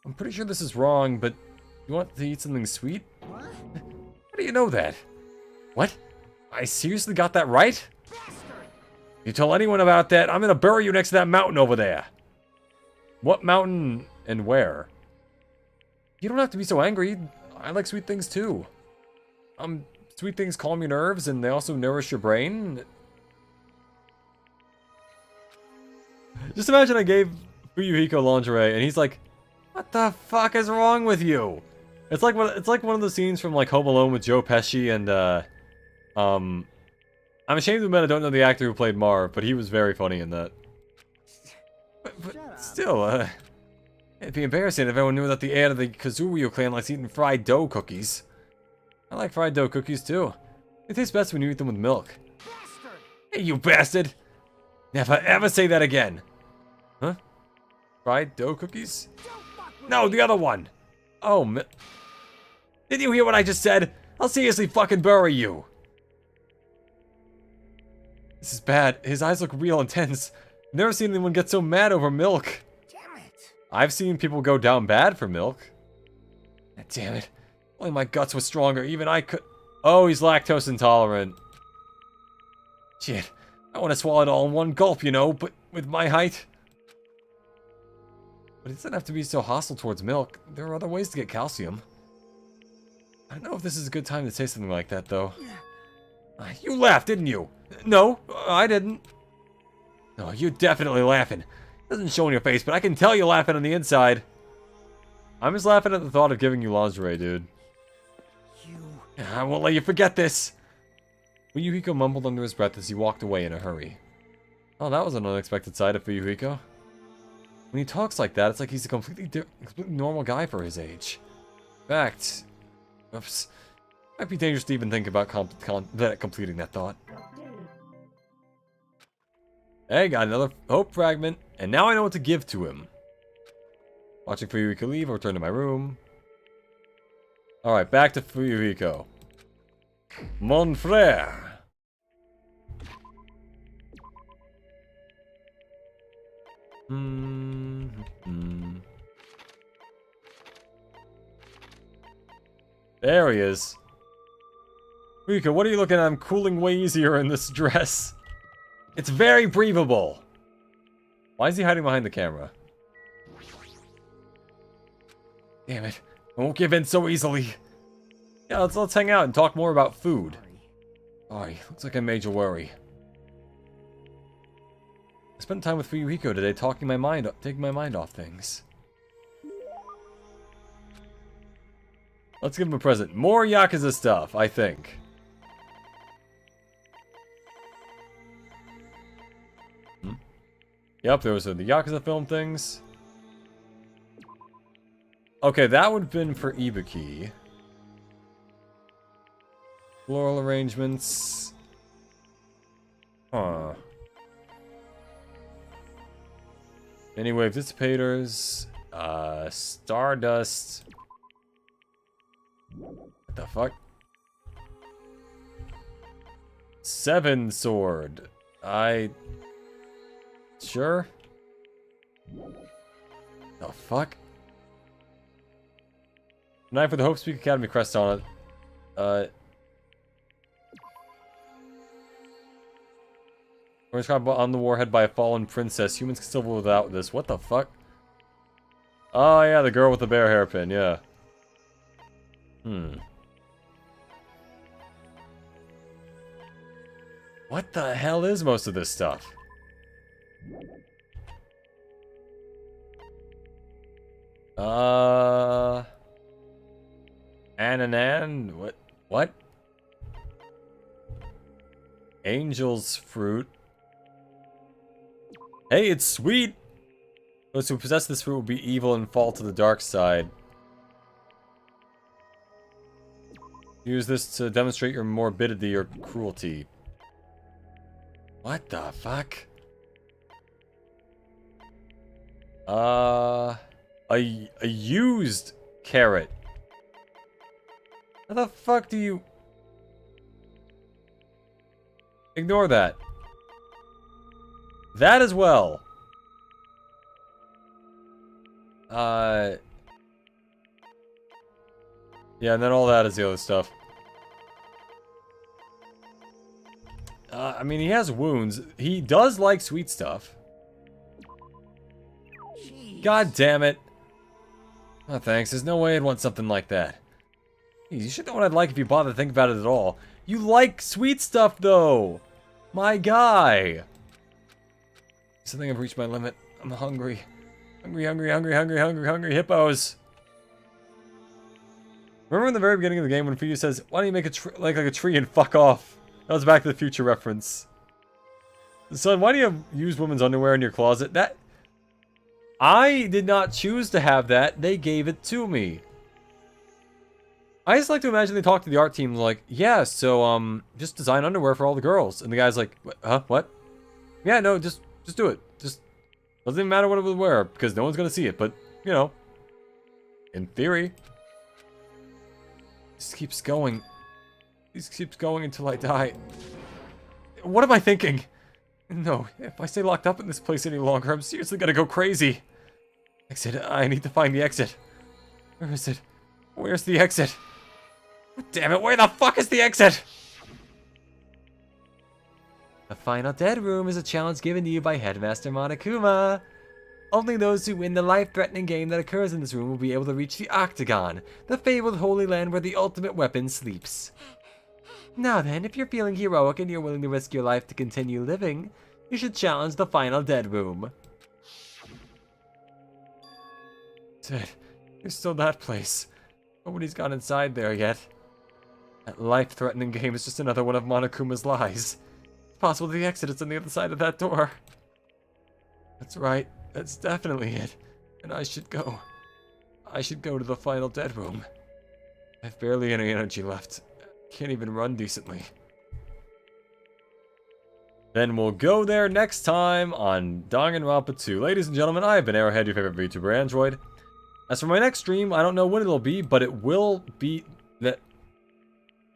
I'm pretty sure this is wrong, but you want to eat something sweet? What? How do you know that? What? I seriously got that right? You tell anyone about that, I'm gonna bury you next to that mountain over there. What mountain and where? You don't have to be so angry. I like sweet things too. Sweet things calm your nerves and they also nourish your brain. Just imagine I gave Fuyuhiko lingerie and he's like, "What the fuck is wrong with you?" It's like one of the scenes from like Home Alone with Joe Pesci and I'm ashamed to admit I don't know the actor who played Marv, but he was very funny in that. But still, it'd be embarrassing if everyone knew that the heir of the Kazurio clan likes eating fried dough cookies. I like fried dough cookies too. They taste best when you eat them with milk. Hey, you bastard! Never ever say that again. Huh? Fried dough cookies? No, the other one! Oh, did you hear what I just said? I'll seriously fucking bury you! This is bad. His eyes look real intense. I've never seen anyone get so mad over milk. Damn it. I've seen people go down bad for milk. Damn it. Only my guts were stronger. Even I could... Oh, he's lactose intolerant. Shit. I want to swallow it all in one gulp, you know, but with my height. But it doesn't have to be so hostile towards milk. There are other ways to get calcium. I don't know if this is a good time to say something like that, though. You laughed, didn't you? No, I didn't. No, you're definitely laughing. It doesn't show on your face, but I can tell you're laughing on the inside. I'm just laughing at the thought of giving you lingerie, dude. I won't let you forget this. Fuyuhiko mumbled under his breath as he walked away in a hurry. Oh, that was an unexpected side of Fuyuhiko. When he talks like that, it's like he's a completely normal guy for his age. In fact, oops, might be dangerous to even think about completing that thought. Hey, got another hope fragment, and now I know what to give to him. Watching Fuyuhiko leave, I'll return to my room. Alright, back to Fuyuhiko. Mon frère. There he is. Fuyuhiko, what are you looking at? I'm cooling way easier in this dress. It's very breathable. Why is he hiding behind the camera? Damn it. I won't give in so easily. Yeah, let's hang out and talk more about food. Sorry, looks like I made you worry. I spent time with Fuyuhiko today taking my mind off things. Let's give him a present. More Yakuza stuff, I think. Yep, those are the Yakuza film things. Okay, that would have been for Ibuki. Floral arrangements. Huh. Anyway, dissipators. Stardust. What the fuck? 7 sword. Sure? The fuck? Knife with the Hope Speak Academy crest on it. We're described on the warhead by a fallen princess. Humans can still live without this. What the fuck? Oh yeah, the girl with the bear hairpin, yeah. What the hell is most of this stuff? Ananan? What? Angel's fruit. Hey, it's sweet! Those who possess this fruit will be evil and fall to the dark side. Use this to demonstrate your morbidity or cruelty. What the fuck? A used carrot. How the fuck do you... Ignore that. That as well. Yeah, and then all that is the other stuff. I mean, he has wounds. He does like sweet stuff. God damn it. Oh, thanks. There's no way I'd want something like that. Jeez, you should know what I'd like if you bother to think about it at all. You like sweet stuff, though! My guy! I think I've reached my limit. I'm hungry. Hungry hippos. Remember in the very beginning of the game when Fuyu says, why don't you make a like a tree and fuck off? That was Back to the Future reference. Son, why do you use women's underwear in your closet? That... I did not choose to have that. They gave it to me. I just like to imagine they talk to the art team like, yeah, so, just design underwear for all the girls. And the guy's like, huh, what? Yeah, no, just do it. Just, doesn't even matter what it would wear, because no one's gonna see it, but, you know, in theory. This keeps going. This keeps going until I die. What am I thinking? No, if I stay locked up in this place any longer, I'm seriously gonna go crazy. Exit, I need to find the exit. Where is it? Where's the exit? Damn it, where the fuck is the exit? The final dead room is a challenge given to you by Headmaster Monokuma. Only those who win the life-threatening game that occurs in this room will be able to reach the Octagon, the fabled Holy Land where the ultimate weapon sleeps. Now then, if you're feeling heroic and you're willing to risk your life to continue living, you should challenge the final dead room. Dead. There's still that place. Nobody's gone inside there yet. That life-threatening game is just another one of Monokuma's lies. It's possible the exit is on the other side of that door. That's right. That's definitely it. And I should go. I should go to the final dead room. I have barely any energy left. Can't even run decently. Then we'll go there next time on Danganronpa 2. Ladies and gentlemen, I have been Arrowhead, your favorite VTuber Android. As for my next stream, I don't know when it'll be, but it will be that.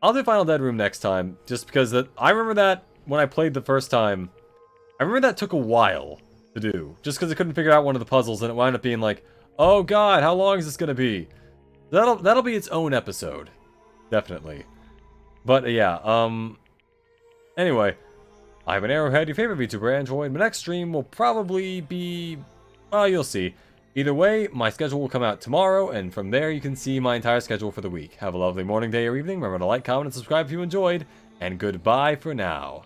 I'll do Final Dead Room next time, just because I remember that when I played the first time. I remember that took a while to do, just because I couldn't figure out one of the puzzles, and it wound up being like, oh god, how long is this gonna be? That'll be its own episode, definitely. But yeah, anyway, I've been Arrowhead, your favorite VTuber Android. My next stream will probably be, well, you'll see. Either way, my schedule will come out tomorrow, and from there you can see my entire schedule for the week. Have a lovely morning, day, or evening. Remember to like, comment, and subscribe if you enjoyed, and goodbye for now.